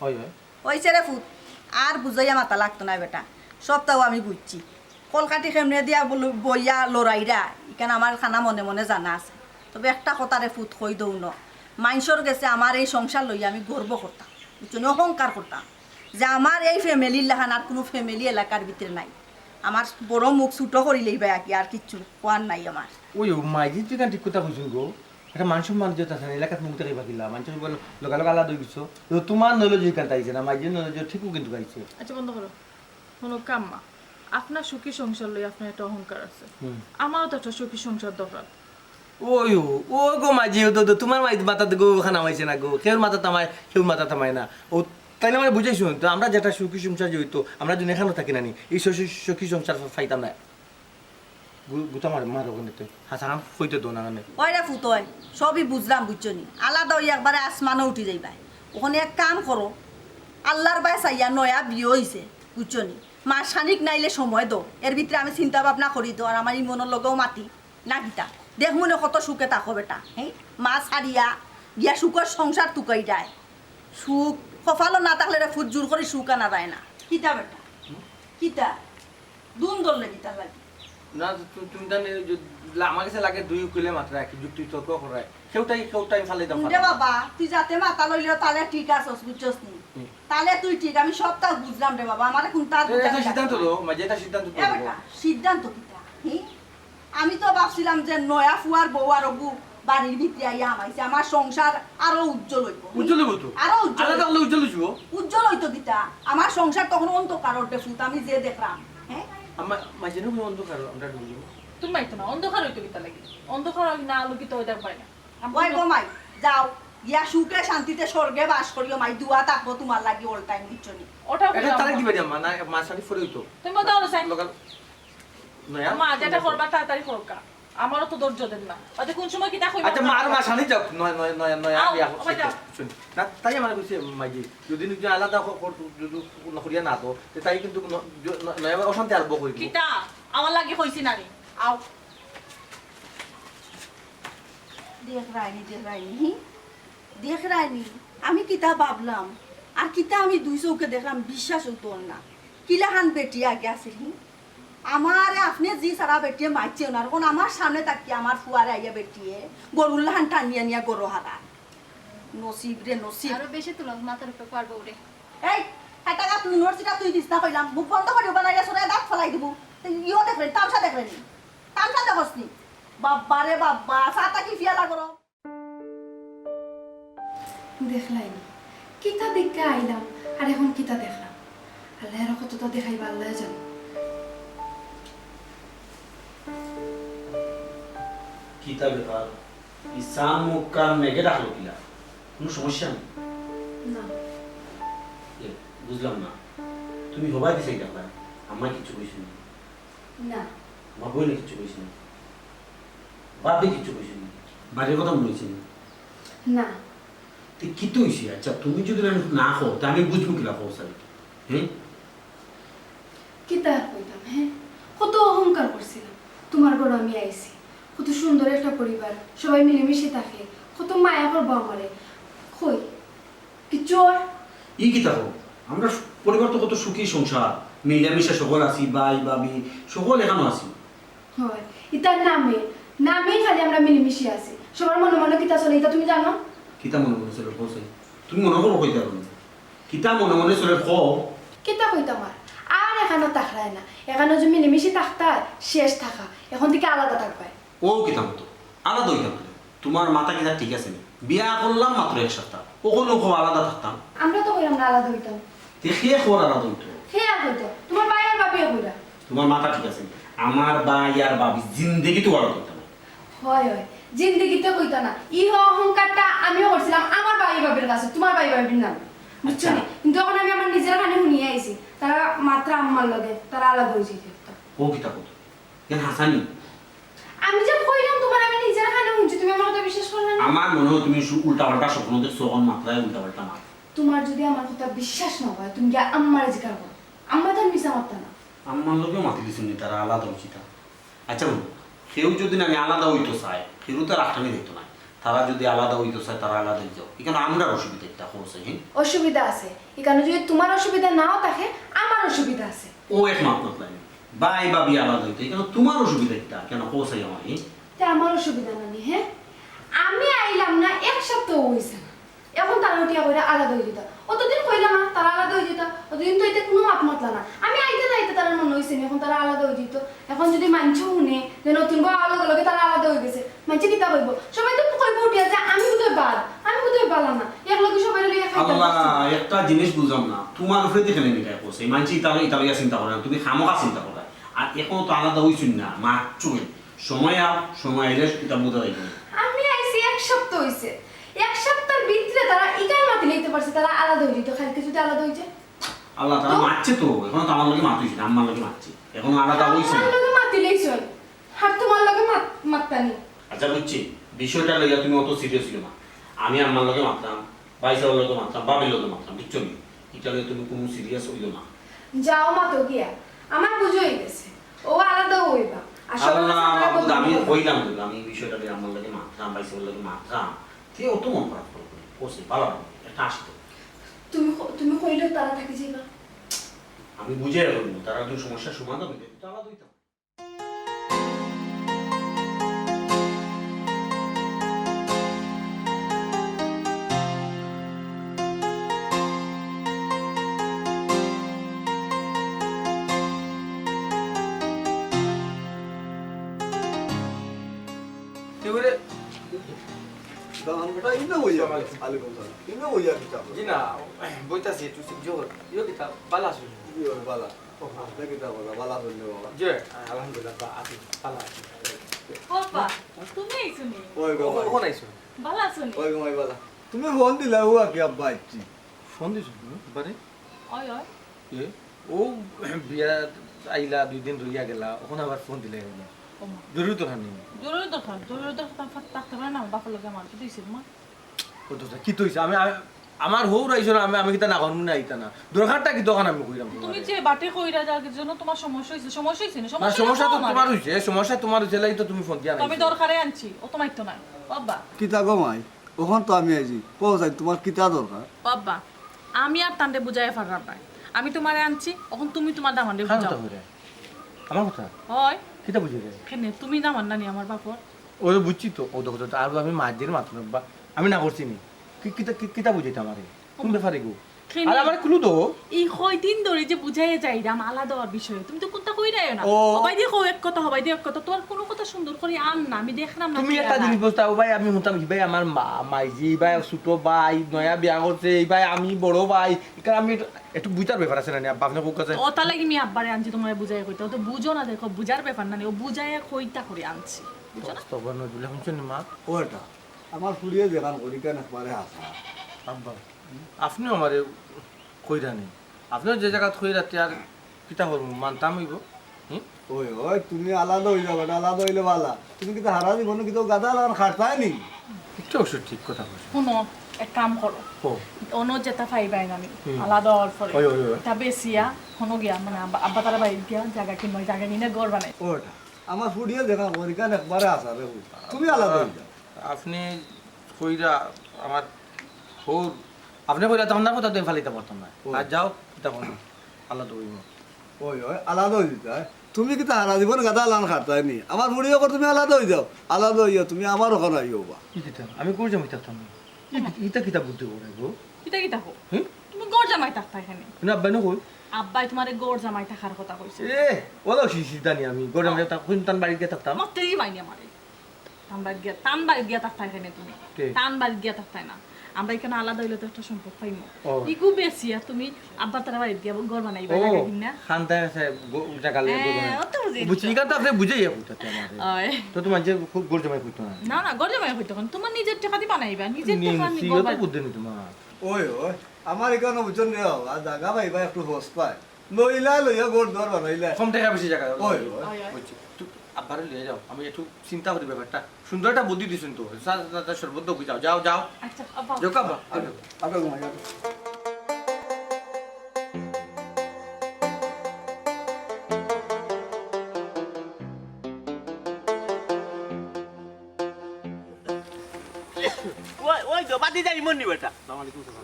ওই ওইছে রে ফুট আর বুঝাইয়া মাথা লাগতো না বেটা সবটাও আমি বুঝছি কলকাতি খেমনে দিয়া বইয়া লড়াইরা এখানে আমার খানা মনে মনে জানা আছে তবে একটা কথারে ফুট কই দৌ ন মাইনসর গেছে আমার এই সংসার লইয়া আমি গর্ব করতাম বুঝছো অহংকার করতাম যে আমার এই ফ্যামিলির লেখান আর কোনো ফ্যামিলি এলাকার ভিতরে নাই আমার বড় মুখ ছুটো করিলেই বা কি আর কিচ্ছু কোয়ার নাই আমার ওই মাইজি তুই ঠিক কথা কইছিস গো একটা মানুষ মানুষ যেতে আছে এলাকাত মুখ দেখাইবা কিলা মানুষ বলে লগা আলাদা হয়ে গেছো তো তোমার নলেজ কান্তা আইছে না মাইজি নলেজ ঠিকও কিন্তু গাইছে আচ্ছা বন্ধ করো কোনো কাম্মা আপনার সুখী সংসার লই আপনার একটা অহংকার আছে আমারও তো একটা সুখী সংসার দরকার ওই ও গো মাঝি তো তোমার মাথাতে গো খানা মাইছে না গো কেউ মাথা তামায় কেউ মাথা তামায় না ও তাইলে আমার বুঝাইছো তো আমরা যেটা সুখী সংসার জড়িত আমরা যদি এখানেও থাকি না নি এই সুখী সংসার ফাইতাম না গুতা মার ওখানে তো হাসান হইতে দো না মানে ওই রে ফুট হয় সবই বুঝলাম বুঝছো নি আলাদা হয়ে একবারে আসমানে উঠি যাইবা ওখানে এক কাম করো আল্লাহর বাই চাইয়া নয়া বিয়ে হয়েছে বুঝছো নি মাস খানিক নাইলে সময় দো এর ভিতরে আমি চিন্তা ভাবনা করি তো আর আমার মনের লগেও মাতি না গীতা দেখ মনে কত সুখে থাকো বেটা হ্যাঁ মাছ হারিয়া গিয়া সুখের সংসার টুকাই যায় সুখ কপালও না থাকলে রে ফুট জোর করে সুখ আনা যায় না কিতা বেটা কিতা দুন ধরলে গীতা লাগে না তুমি জানি আমার কাছে লাগে 2 কিলো মাত্রা কি যুক্তি তর্ক করে কেউটাই ফালে দাও রে বাবা তুই যাতে মাথা লইলে তাহলে ঠিক আছস বুঝছস নি তাহলে তুই ঠিক আমি সবটা বুঝলাম রে বাবা আমারে কোন তার এটা সিদ্ধান্ত লো যেটা সিদ্ধান্ত এ বেটা সিদ্ধান্ত কিটা আমি তো ভাবছিলাম যে নয়া ফুয়ার বউ আর বউ বাড়ির ভিতরে আইয়া আমাইছে আমার সংসার আরো উজ্জ্বল হইব তো আরো উজ্জ্বল আলাদা হলে উজ্জ্বল হইব উজ্জ্বল হইতো কিটা আমার সংসার তখন অন্ধকার ওঠে ফুট আমি যে দেখলাম হ্যাঁ আমার মাঝেনো অন্ধকার আমরা ঢুকবো তুমি মাইতো না অন্ধকার হইতো কিতা লাগে অন্ধকার না আলোকিত হইতে পারে না ওই গো মাই যাও ইয়া সুখে শান্তিতে স্বর্গে বাস করিও মাই দুয়া থাকবো তোমার লাগি অল টাইম বুঝছনি ওটা এটা তারা দিবা জামা না মাছারি ফরে হইতো তুমি দাও না সাই লোকাল নয়া মা যেটা করবা তাড়াতাড়ি করকা আমারও তো ধৈর্য দেন না আচ্ছা কোন সময় কিতা কইবা আচ্ছা মার মাছানি যাও নয়া বিয়া শুন না তাই আমার কইছে মাইজি যদি নিজে আলাদা যদি নকরিয়া না তো তাই কিন্তু নয়া অশান্তি আরম্ভ করিব কিতা আমার লাগি কইছি না রে আও দেখ রাইনি আমি কিতা ভাবলাম আর কিতা আমি 2 চৌকে দেখলাম বিশ্বাস হতো না কিলাহান বেটি আগে আসিল আমার আপনি জি সারা বেটিয়ে মাইছে না কোন আমার সামনে তাকি আমার ফুয়ারে আইয়া বেটিয়ে গরুল্লাহান টানিয়া নিয়া গরু হারা নসিব রে নসিব আরো বেশি তুলো মাথার উপরে পারবো রে এই টাকা তুই ইউনিভার্সিটি তুই দিস না কইলাম মুখ বন্ধ করে বানাইয়া সরাই দাঁত ফলাই দিব ইও দেখলেন তামসা দেখলেন তামসা দেখছনি বাবা রে বাবা সাতা কি ফিয়া লাগলো দেখলাই না কিতা দেখে আইলাম আর এখন কিতা দেখলাম আল্লাহর কতটা দেখাইবা আল্লাহ জানে কিতা ব্যাপার ইসাম মুকার মেঘে রাখলো কিলা কোনো সমস্যা নেই না বুঝলাম না তুমি হবাই দিছে এটা পায় আমার কিছু কইছি না না আমার বই কিছু কইছি না বাপে কিছু কইছি না বাড়ির কথা মনে হয়েছে না তুই কি তো হইছি আচ্ছা তুমি যদি না হো তা আমি বুঝবো কিলা পৌঁছাই হ্যাঁ কিতা কইতাম হ্যাঁ কত অহংকার করছিলাম তোমার ঘর আমি আইছি কত সুন্দর একটা পরিবার সবাই মিলেমিশে থাকে কত মায়া করবো আমারে কই কি চোর ই কি তাহো আমরা পরিবার তো কত সুখী সংসার মিলামিশা সকল আছি ভাই ভাবি সকল এখানে আছি হয় ইতার নামে খালি আমরা মিলেমিশে আছি সবার মনে মনে কিতা চলে এটা তুমি জানো কিতা মনে মনে চলে পৌঁছাই তুমি মনে করো কইতে পারো কিতা মনে মনে চলে খ কিতা কইতাম আর এখানে তাকরায় না এখানে যে মিলেমিশে থাকতা শেষ থাকা এখন থেকে আলাদা থাকবে ও কিতা মতো আলাদা হইতাম তোমার মাথা কিতা ঠিক আছে না বিয়া করলাম মাত্র এক সপ্তাহ ওগুলো খুব আলাদা থাকতাম আমরা তো কই আমরা আলাদা হইতাম দেখিয়ে খবর আলাদা হইতো হ্যাঁ হইতো তোমার ভাই আর বাপিও কইরা তোমার মাথা ঠিক আছে আমার ভাই আর ভাবি জিন্দেগি তো আলাদা হইতাম হয় জিন্দগিতে কইতা না অহংকারটা আমিও করছিলাম আমার ভাই বাবির কাছে তোমার ভাই বাবির নাম বুঝছো নি কিন্তু এখন আমি আমার নিজের কানে শুনিয়ে আইছি তারা মাত্র আম্মার লগে তারা আলাদা হয়ে যেতে ও কিতা কত কেন হাসানি আমি যে কইলাম তোমার আমি নিজের কানে শুনছি তুমি আমার কথা বিশ্বাস করবে না আমার মনে হয় তুমি উল্টা পাল্টা স্বপ্ন দেখছো অন মাত্রায় উল্টা পাল্টা না তোমার যদি আমার কথা বিশ্বাস না হয় তুমি কি আম্মারে জিজ্ঞাসা করো আম্মা তো মিছা মারতা না আমার লোকেও মাতি দিচ্ছেন তারা আলাদা উচিত আচ্ছা বলুন কেউ যদি আমি আলাদা হইতো চায় কেউ তো রাখটানি দেখতো না তারা যদি আলাদা হইতো চায় তারা আলাদা হয়ে যাও এখানে আমরা অসুবিধা একটা হচ্ছে হ্যাঁ অসুবিধা আছে এখানে যদি তোমার অসুবিধা নাও থাকে আমার অসুবিধা আছে ও একমাত্র প্ল্যান ভাই ভাবি আলাদা হইতো এখানে তোমার অসুবিধা একটা কেন পৌঁছাই আমার তা আমার অসুবিধা নানি হ্যাঁ আমি আইলাম না এক সপ্তাহ হইছে না এখন তারা উঠিয়া কইরা আলাদা হয়ে যেত অতদিন কইলাম না তারা আলাদা হয়ে যেত অতদিন তো এতে কোনো মাত মাতলা না আমি আইতে না তারা মনে হয়েছে এখন তারা আলাদা হয়ে যেত এখন যদি মানছ শুনে যে নতুন বউ আলাদা লগে তারা আলাদা হয়ে গেছে মানছে কিতা কইব সবাই তো কইব উঠিয়া যে আমি বোধহয় বালা না এক লগে সবাই লইয়া খাইতাম আল্লাহ একটা জিনিস বুঝলাম না তোমার উপরে দেখে নেই এটা করছে মানছি ইতালিয়া চিন্তা করে না তুমি খামোকা চিন্তা করো আর এখন তো আলাদা হইছুন না মাত্র সময় এলে এটা বোঝা যাইবে আমি আইছি এক সপ্তাহ হইছে এক সপ্তাহের ভিতরে তারা ইকাই মাতি লইতে পারছে তারা আলাদা হয়ে যেত কালকে যদি আলাদা হয়ে যায় আল্লাহ তারা মারছে তো এখন তো আমার লগে মারতেছে আমার লগে মারছে এখন আলাদা হইছে আমার লগে মাতি লইছ আর তোমার লগে মাততানি আচ্ছা বুঝছি বিষয়টা লইয়া তুমি অত সিরিয়াস হইও না আমি আমার লগে মারতাম ভাইসার লগে মারতাম বাবির লগে মারতাম বুঝছো নি এটা লইয়া তুমি কোনো সিরিয়াস হইও না যাও মাতো গিয়া আমার বুঝো হয়ে গেছে ও আলাদা হইবা আল্লাহ মাহবুব আমি কইলাম তো আমি বিষয়টা লইয়া আমার লগে মারতাম ভাইসার লগে মারতাম কে অত মন খারাপ করবে ওসে ভালো একটা আসতো তুমি কইলেও তারা থাকি যাইবা আমি বুঝে রাখবো তারা যদি সমস্যার সমাধান হইতে তো আলাদা হইতাম এবারে দামটা ইনা হইয়া আলাইকুম সালাম ইনা হইয়া কিতা জি না বইতাছি একটু জোর ইও কিতা বালা আছে ইও বালা কিতা বালা হইল বাবা জি আলহামদুলিল্লাহ বা আছি বালা আছি বাবা তুমি আইছনি ওই গো কোন আইছো ভালো আছনি ওই গো বালা তুমি ফোন দিলা ও কি আব্বা আইছি ফোন দিছো বারে ওই এ ও বিয়া আইলা 2 দিন রইয়া গেলা ওখানে আবার ফোন দিলে জরুরি তো হানি জরুরি দরকার থাকতে পারে না বাপের লগে আমার কি দিছিল মা কতটা কি তইছে আমি আমার হৌর আইছো না আমি কিতা না করব না আইতা না দরকারটা কি দোকান আমি কইরাম তুমি যে বাটে কইরা যাওয়ার জন্য তোমার সমস্যা হইছে না না সমস্যা তো তোমার হইছে সমস্যা তোমার হইছে লাগি তো তুমি ফোন দিয়া না আমি দরকারে আনছি ও তো মাইতো না বাবা কিতা গো মাই ওখান তো আমি আইছি পৌঁছাই তোমার কিতা দরকার বাবা আমি আর তান্ডে বুঝাই পারলাম না আমি তোমারে আনছি এখন তুমি তোমার দামান্ডে বুঝাও আমার কথা হয় কিতা বুঝি রে কেনে তুমি দামান নানি আমার বাপর ও বুঝছি তো ও দেখো তো আর আমি মাঝের মাত্র আমি না করছি নি কিতা কিতা বুঝাইতে আমারে কোন ব্যাপারে গো আর আমার ক্লু তো এই কয়দিন ধরে যে বুঝাইয়া যাইরাম আলাদা হওয়ার বিষয়ে তুমি তো কোনটা কইরাইও না হবাই দিয়ে এক কথা হবাই দিয়ে এক কথা তোমার কোনো কথা সুন্দর করে আন না আমি দেখলাম না তুমি একটা জিনিস বুঝতাও ভাই আমি হতাম কি ভাই আমার মাইজি ভাই ছোট ভাই নয়া বিয়া করছে এই ভাই আমি বড় ভাই কারণ আমি একটু বুঝার ব্যাপার আছে না আপনার কোক কাছে ও তার লাগি আমি আব্বারে আনছি তোমার বুঝাইয়া কইতে ও তো বুঝো না দেখো বুঝার ব্যাপার না ও বুঝাইয়া কইতা করে আনছি বুঝছো না তো বন বলে শুনছেন মা ওটা আমার ফুলিয়ে দেখান করি কেন পারে আসা আব্বা আপনি আমারে কইরা নেই আপনার যে জায়গা থই রাতে আর কিতা করবো মানতাম হইব ওই ওই তুমি আলাদা হয়ে যাবে আলাদা হইলে বালা তুমি কিন্তু হারা জীবনে কিন্তু গাদা লাগান খাটতাই নি একটু অবশ্য ঠিক কথা বলছো শুনো এক কাম করো ও অন্য যেটা পাইবাই না আমি আলাদা হওয়ার পরে ওই, ওই, ওই। তা বেশিয়া হনো গিয়া মানে আব্বা তারা বাড়ি গিয়া জায়গা কিনবো জায়গা কিনে ঘর বানাই ওটা আমার ফুডিয়ে দেখা পরীক্ষা একবারে আসা রে তুমি আলাদা হয়ে যাও আপনি কইরা আমার হোর আপনি কইরা তখন না কথা তো ফালিতে পারতাম না আর যাও তখন আলাদা হইব ওই ওই আলাদা হয়ে যেতে হয় তুমি কিন্তু হারা জীবন গাদা লাগান খাটতাই নি আমার ফুডিয়ে কর তুমি আলাদা হয়ে যাও আলাদা হইয়া তুমি আমার ওখানে আইও বা কি কিতা আমি কোন জামাই থাকতাম না ইটা কিতা বুদ্ধি করে গো কিতা কিতা হো হুম তুমি গড় জামাই থাকতা এখানে না আব্বাই না কই আব্বাই তোমার গড় জামাই থাকার কথা কইছে এ ওলা সিদানি আমি গড়ে আমি কোন তান বাড়ি গিয়ে থাকতাম আমার তেই বাইনি আমারে টান বাড়ি গিয়া থাকতা এখানে তুমি কে? টান বাড়ি গিয়া থাকতাই না আমরা এখানে আলাদা হইলে তো একটা সম্পর্ক পাইমো ও। ইগু বেশি আর তুমি আব্বা তারা বাড়ি গিয়া ঘর বানাইবা ও জায়গা কিনা খানতে আছে জায়গা লিয়ে হ্যাঁ, অত বুঝি না। বুঝছি কারণ তো আপনি বুঝেই কইতাতে আমারে ওই। তো তোমার যে খুব গড় জামাই কইতো না না না ঘর জামাই হইতো কেন তোমার নিজের টাকা দিয়ে বানাইবা নিজের টাকা নিমসি ঘর তো বানাইবা। বুদ্ধি নি তোমার ওই ওই আমার এখানে বুঝছেন রে আর জায়গা পাইবা একটু হোস পায় লইলা লইয়া গোর দর বানাইলা কম টাকা বেশি জায়গা ওই ওই ওই, ওই। বুঝছি তুই আব্বারে লিয়ে যাও আমি একটু চিন্তা করি ব্যাপারটা সুন্দর একটা বুদ্ধি দিছেন তো সর্বদ্র যাও যাও যাও আচ্ছা আব্বা যাও কাবা আগে ঘুমাই যাও ওই তো বাদি যাই মন নি বেটা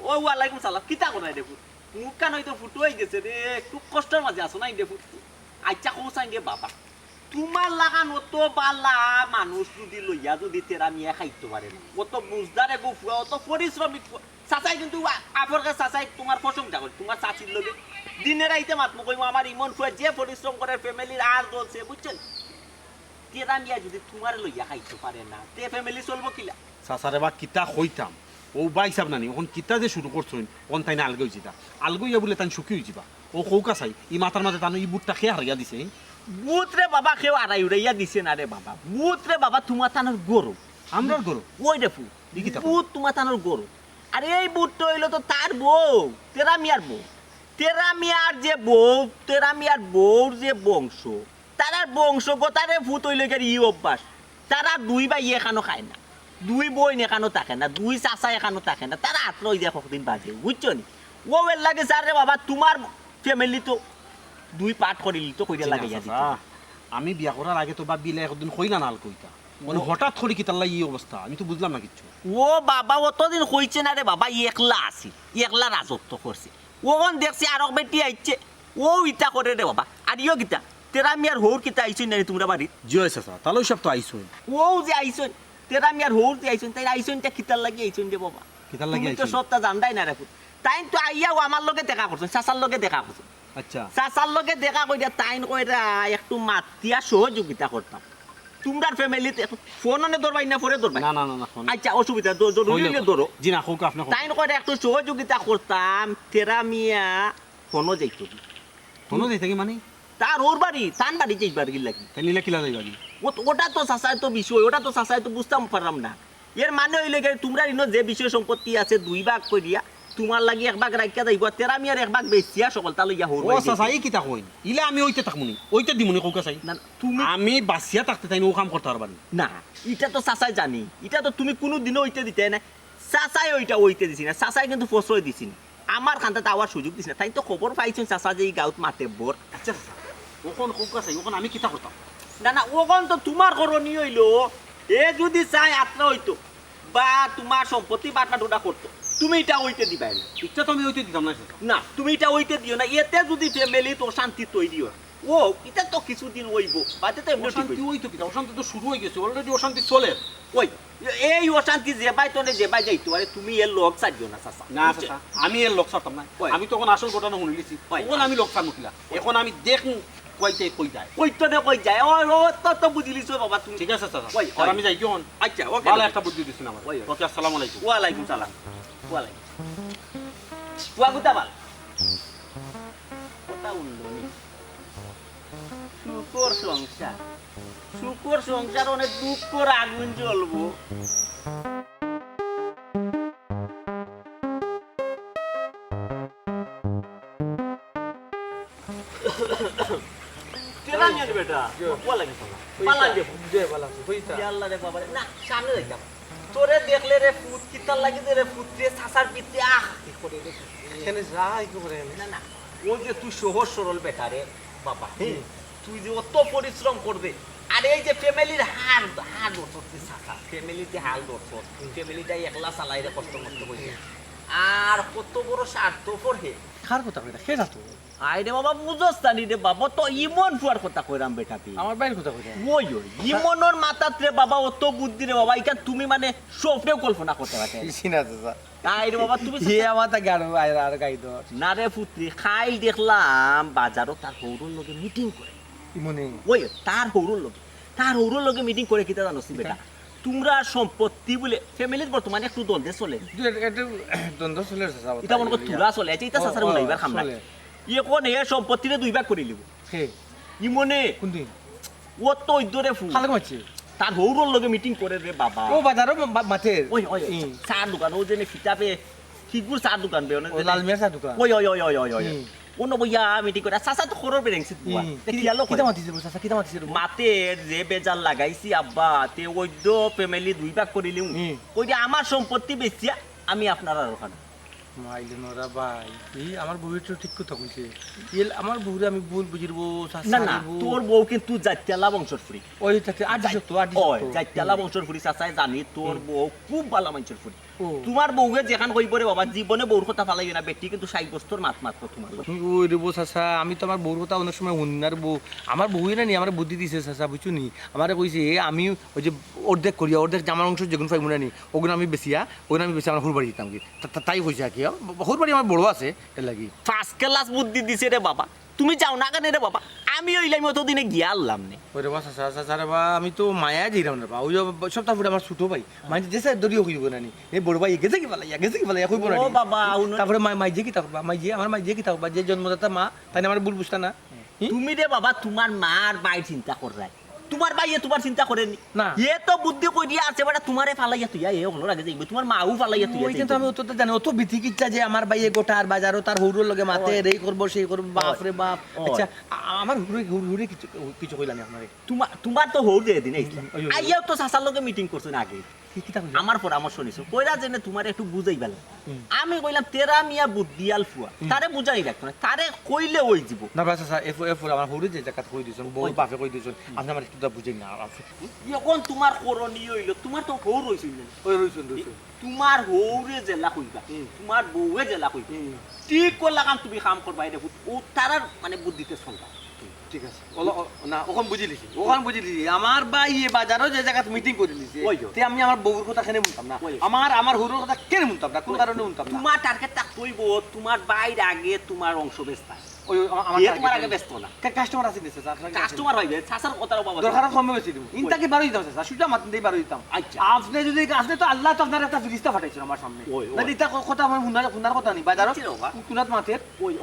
ওই ওয়ালাইকুম সালাম কিতা কোনাই দেখু মুখ কান হয়তো ফুটো হয়ে গেছে রে খুব কষ্টের মাঝে আছো নাই দেখু আচ্ছা কোসাই দে বাবা তোমার লাগান অত বালা মানুষ যদি লইয়া যদি তেরা মিয়া খাইতে পারে না অত বুঝদারে গুফুয়া অত পরিশ্রমিক চাচাই কিন্তু আপরকে চাচাই তোমার প্রশংসা করে তোমার চাচির লগে দিনের আইতে মাতমু কইমু আমার ইমন ফুয়া যে পরিশ্রম করে ফ্যামিলির আর চলছে বুঝছেন তেরা মিয়া যদি তোমার লইয়া খাইতে পারে না তে ফ্যামিলি চলবো কিলা সাসারে বা কিতা হইতাম ও বা হিসাব নানি এখন কিতা যে শুরু করছেন অন তাই না আলগে হয়েছি তা আলগইয়া বলে তাই সুখী হয়েছি বা ও কৌকা চাই ই মাথার মাঝে তানো ই বুটটা খেয়ে হারিয়া দিছে বুত রে বাবা কেউ আড়াই উড়াইয়া দিছে না রে বাবা বুত রে বাবা তোমার তানোর গরু আমরার গরু ওই রে ফু বুত তোমার তানোর গরু আর এই বুটটা হইলো তো তার বউ তেরা মিয়ার বউ তেরা মিয়ার যে বউ তেরা মিয়ার বউর যে বংশ তারার বংশগতারে ভূত হইলে গের ই অভ্যাস তারা দুই ভাই এখানো খায় না দুই বই এখানো থাকে না দুই চাচা এখানো থাকে না তারা হাত লই দেয় কতদিন বাজে বুঝছো নি ও এর লাগে স্যার রে বাবা তোমার ফ্যামিলি তো দুই পাঠ করিলি তো কইরা লাগে আমি বিয়া করার আগে তো বা বিলে একদিন কইলা না আল কইতা মানে হঠাৎ করে কি তাল্লা ই অবস্থা আমি তো বুঝলাম না কিচ্ছু ও বাবা অতদিন কইছে না রে বাবা একলা আছি একলা রাজত্ব করছে ওখন দেখছি আর বেটি আইছে ও ইটা করে রে বাবা আর ইও গীতা তেরা মিয়ার হোর কিতা আইছই না তোমরা বাড়ি জিও চাচা তাহলে ওই সব তো আইসই ও যে আইছই তেরা মিয়ার হোর যে আইছই তাই আইছইটা কিতার লাগি আইছই রে বাবা কিতার লাগি তুমি তো আইছই? সবটা জানদাই না রাখো তাই তো আইয়াও আমার লগে দেখা করছে চাচার লগে দেখা করছে আচ্ছা চাচার লগে দেখা কইরা তাইন কইরা একটু মাতিয়া সহযোগিতা করতাম তোমরার ফ্যামিলিতে ফোননে ধরবাই না পরে ধরবাই না না না না ফোন আচ্ছা অসুবিধা জরুরি হলে ধরো জি না হোক আপনি তাইন কইরা একটু সহযোগিতা করতাম তেরা মিয়া ফোনও যাইতো ফোনও দিতে কি মানে তার ওর বাড়ি তান বাড়ি যাইবার কি লাগি তাই নিলে কিলা যাইবা কি ওটা তো চাচাই তো বিষয় ওটা তো চাচাই তো বুঝতাম পারলাম না এর মানে হইলে গিয়ে তোমরা ইনো যে বিষয় সম্পত্তি আছে দুই ভাগ করিয়া তোমার লাগি এক ভাগ রাখিয়া যাইব তেরা মিয়ার এক ভাগ বেচিয়া সকল তা লইয়া হর ও চাচা এই কিতা কইন ইলে আমি ওইতে থাকমুনি ওইতে দিমুনি কৌকা চাই না তুমি আমি বাসিয়া থাকতে তাই ও কাম করতে পারবানি না এটা তো চাচাই জানি এটা তো তুমি কোনো দিনও ওইতে দিতে না চাচাই ওইটা ওইতে দিছি না চাচাই কিন্তু প্রশ্রয় দিছি না আমার খান্তাতে আওয়ার সুযোগ দিছি না তাই তো খবর পাইছেন চাচা যে এই গাঁত মাতে বোর আচ্ছা চাচা ওখন কৌকা চাই ওখন আমি কিতা করতাম না না ওখন তো তোমার করণীয় হইলো এ যদি চাই আত্রা হইতো বা তোমার সম্পত্তি বাটবাটোটা করতো তুমি এটা ওইতে দিবাই না ইচ্ছা তো আমি ওইতে দিতাম না চাচা না তুমি এটা ওইতে দিও না এতে যদি ফ্যামিলি তো শান্তি তৈরি হয় ও এটা তো কিছুদিন হইব বাদে তো এমনি ঠিক অশান্তি হইব। ওই তো কিতা অশান্তি তো শুরু হয়ে গেছে অলরেডি অশান্তি চলে ওই এই অশান্তি যে বাই তনে যে বাই যাইতো আরে তুমি এর লোক চাইও না চাচা না চাচা আমি এর লোক ছাড়তাম না ওই। আমি তখন আসল ঘটনা শুনে লিছি ওই। এখন আমি লোক ছাড়মু কিলা এখন আমি দেখমু কইতে কই যায় ওই তো দে কই যায় ও ও তো বুঝলিস বাবা তুমি ঠিক আছে চাচা ওই, আর ওই। আমি যাই কি হন আচ্ছা ওকে ভালো একটা বুদ্ধি দিছেন আমার ওই। ওকে আসসালামু আলাইকুম ওয়ালাইকুম সালাম ওয়ালাইকুম ওয়াগুতা বাল কথা উল্লনি সুখর সংসার অনেক দুঃখর আগুন জ্বলবো বেটা কোয়া লাগে পালা দে যে ভালো আছে হইতা আল্লাহ রে বাবা রে। না সামনে যাইতাম তোরে দেখলে রে ফুট কিতাল লাগে রে ফুটরে সাসার পিতে আহ কি করে রে এখানে যাই করে না না ও যে তুই সহজ সরল বেটা রে বাবা তুই যে অত পরিশ্রম করবে আর এই যে ফ্যামিলির হাল হাল ধরতে সাসা ফ্যামিলিতে হাল ধরছ ফ্যামিলিটা একলা চালাই রে কষ্ট মষ্ট করে আর কত বড় স্বার্থপর হে কার কথা কইতা কে যাতো আইরে বাবা বুঝস্তানি রে বাবা তো ইমন ফুয়ার কথা কইরাম বেটা তুই আমার বাইরের কথা কইতা ওই ওই ইমনের মাথাত রে বাবা অত বুদ্ধি রে বাবা এটা তুমি মানে স্বপ্নেও কল্পনা করতে পারতে চিনা চাচা আইরে বাবা তুমি হে আমার তা গাড়ো আর গাই তো না রে পুত্রি খাইল দেখলাম বাজারও তার হৌরুর লগে মিটিং করে মনে ওই তার হৌরুর লগে মিটিং করে কিতা জানোস বেটা তোমরা সম্পত্তি বলে ফ্যামিলির বর্তমানে একটু দ্বন্দ্বে চলে একটু দ্বন্দ্ব চলে চাচা এটা মনে কর তুলা চলে আছে এটা সাসার উলাইবার খাম না ইয়ে কোন হে সম্পত্তিরে দুই ভাগ করে লিব হে ই মনে কোন দিন ও তো ইদরে ফু খালে মাছি তার হৌরুর লগে মিটিং করে রে বাবা ও বাজারও মাঠে ওই ওই চার দোকান ও যে ফিটাবে ঠিকগুর চার দোকান বে ও লাল মিয়া চা দোকান ওই ওই ওই ওই ওই ওই কোন বইয়া মিটিং করে চাচা তো খরর বেরেংছি বুয়া দেখিয়া লোক কিতা মাতিছে চাচা কিতা মাতিছে মাতের যে বেজাল লাগাইছি আব্বা তে ওইদ্য ফ্যামিলি দুই ভাগ করিলিম ওই যে আমার সম্পত্তি বেচিয়া আমি আপনার আর ওখানে মাইলে নরা ভাই এই আমার বউয়ের তো ঠিক কথা কইছে এল আমার বউরে আমি ভুল বুঝিরবো না না তোর বউ কিন্তু জাতিয়ালা বংশর ফুরি ওই তাতে আদি ওই জাতিয়ালা বংশর ফুরি চাচাই জানি তোর বউ খুব ভালো মানুষের ফুরি তোমার বউকে যেখান কইব রে বাবা জীবনে বউর কথা ফালাই না বেটি কিন্তু 60 বছর মাত তোমার ওই রে বউ চাচা আমি তো আমার বউর কথা অনেক সময় হুন্নার বউ আমার বউই না নি আমার বুদ্ধি দিছে চাচা বুঝছো নি আমারে কইছে আমি ওই যে অর্ধেক করিয়া অর্ধেক জামার অংশ যেগুন পাইব না নি ওগুলো আমি বেচিয়া ওগুলো আমি বেশি আমার হুর বাড়ি দিতাম কি তাই কইছে কি হুর বাড়ি আমার বড় আছে এর লাগি ফার্স্ট ক্লাস বুদ্ধি দিছে রে বাবা তুমি যাও না কেন রে বাবা আমি ওইলাই মতো দিনে গিয়া আনলাম নে ওরে বা চাচা চাচা রে বা আমি তো মায়া যাইরাম না বা ওই সপ্তাহ ফুটে আমার ছোট ভাই মাই যেসে দড়িও কইব না নি এই বড় ভাই গেছে কি বলা কইব না ও বাবা তারপরে মাই যে কি থাকবা মাই যে কি থাকবা যে জন্মদাতা মা তাই আমার ভুল বুঝতা না তুমি রে বাবা তোমার মার বাই চিন্তা কর রাই তোমার ভাইয়ে তোমার চিন্তা করেনি না এ তো বুদ্ধি কই দিয়া আছে বেটা তোমারে ফালাইয়া তুই এ হলো আগে যাইবে তোমার মাও ফালাইয়া তুই ওই কিন্তু আমি অত তো জানি অত বিথিক ইচ্ছা যে আমার ভাইয়ে গোটা আর বাজারও তার হৌরুর লগে মাতে রেই করবো সেই করবো বাপ রে বাপ আচ্ছা আমার হুড়ে কিছু কইলা না আপনারে তোমার তো হৌ দিয়ে দিন আইয়াও তো চাচার লগে মিটিং করছেন আগে আমার পরামর্শ নিছো কইরা জেনে তোমার একটু বুঝাইবা আমি কইলাম তেরা মিয়া বুদ্ধিয়াল ফুয়া তারে বুঝাই রাখতো না তারে কইলে ওই জীব না বাস স্যার এফ আমার হৌরে যে জায়গা কই দিছেন বউ বাপে কই দিছেন আপনি আমার একটু বুঝাই না এখন তোমার করণীয় হইলো তোমার তো হৌ রইছিল ওই রইছেন তোমার হৌরে জেলা কইবা তোমার বউয়ে জেলা কইবা ঠিক করলা কাম তুমি কাম করবা এটা ও তারার মানে বুদ্ধিতে চলবা ঠিক আছে না ওখান বুঝি লিছি আমার ভাই এ বাজারও যে জায়গা মিটিং করে লিছি তে আমি আমার বউর কথা কেন শুনতাম না আমার হুরুর কথা কেন শুনতাম না কোন কারণে শুনতাম না তোমার টার্গেট তা কইব তোমার বাইরে আগে তোমার অংশ বেচতা ওই তোমার আগে ব্যস্ত না কাস্টমার আছে দিছে স্যার কাস্টমার হইবে চাচার কথাও বাবা দরকার কমে বেশি দিব ইনটাকে বারো দিতাম স্যার সুটা মাত দেই বারো দিতাম আচ্ছা আপনি যদি আসলে তো আল্লাহ তো আপনার একটা ফিরিস্তা পাঠাইছেন আমার সামনে না এটা কথা আমার হুনার কথা নেই বাজারও কুনাত মাতের ওই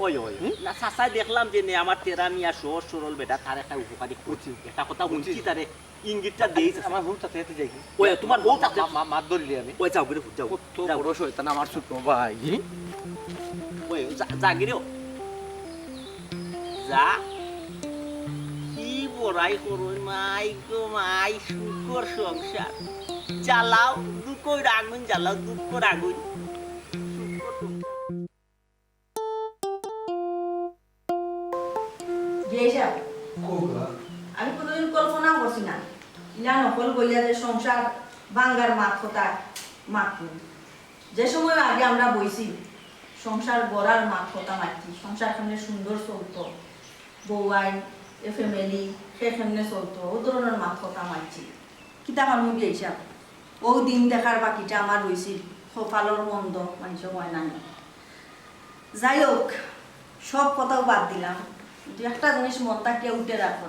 না চাচাই দেখলাম যে নে আমার তেরা মিয়া সহজ সরল বেটা তার একটা উপকারী করছি একটা কথা বলছি তারে ইঙ্গিতটা দেইছে আমার বউ তাতে এতে যাই ওই তোমার বউ তাতে মাত ধরিলি আমি ওই যাও গরে যাও তো বড় শয়তান আমার ছোট ভাই ওই জাগিরেও যা কি বড়াই করুন মাই গো মাই সুখর সংসার জ্বালাও দুঃখর আগুন জ্বালাও দুঃখর আগুন আমি কোনোদিন কল্পনা করছি না ইলা নকল বইয়া যে সংসার বাঙ্গার মাত কথা মাত যে সময় আগে আমরা বইছি সংসার গড়ার মাত কথা মাতছি সংসার কেমনে সুন্দর চলতো বউ আইন এ ফ্যামিলি সে কেমনে চলতো ও ধরনের মাত কথা মাতছি কিতা মানুষ গিয়েছিলাম ও দিন দেখার বাকিটা আমার রয়েছিল সফালর মন্দ মানুষ হয় না যাই হোক সব কথাও বাদ দিলাম কিন্তু একটা জিনিস মনটা কেউ উঠে রাখে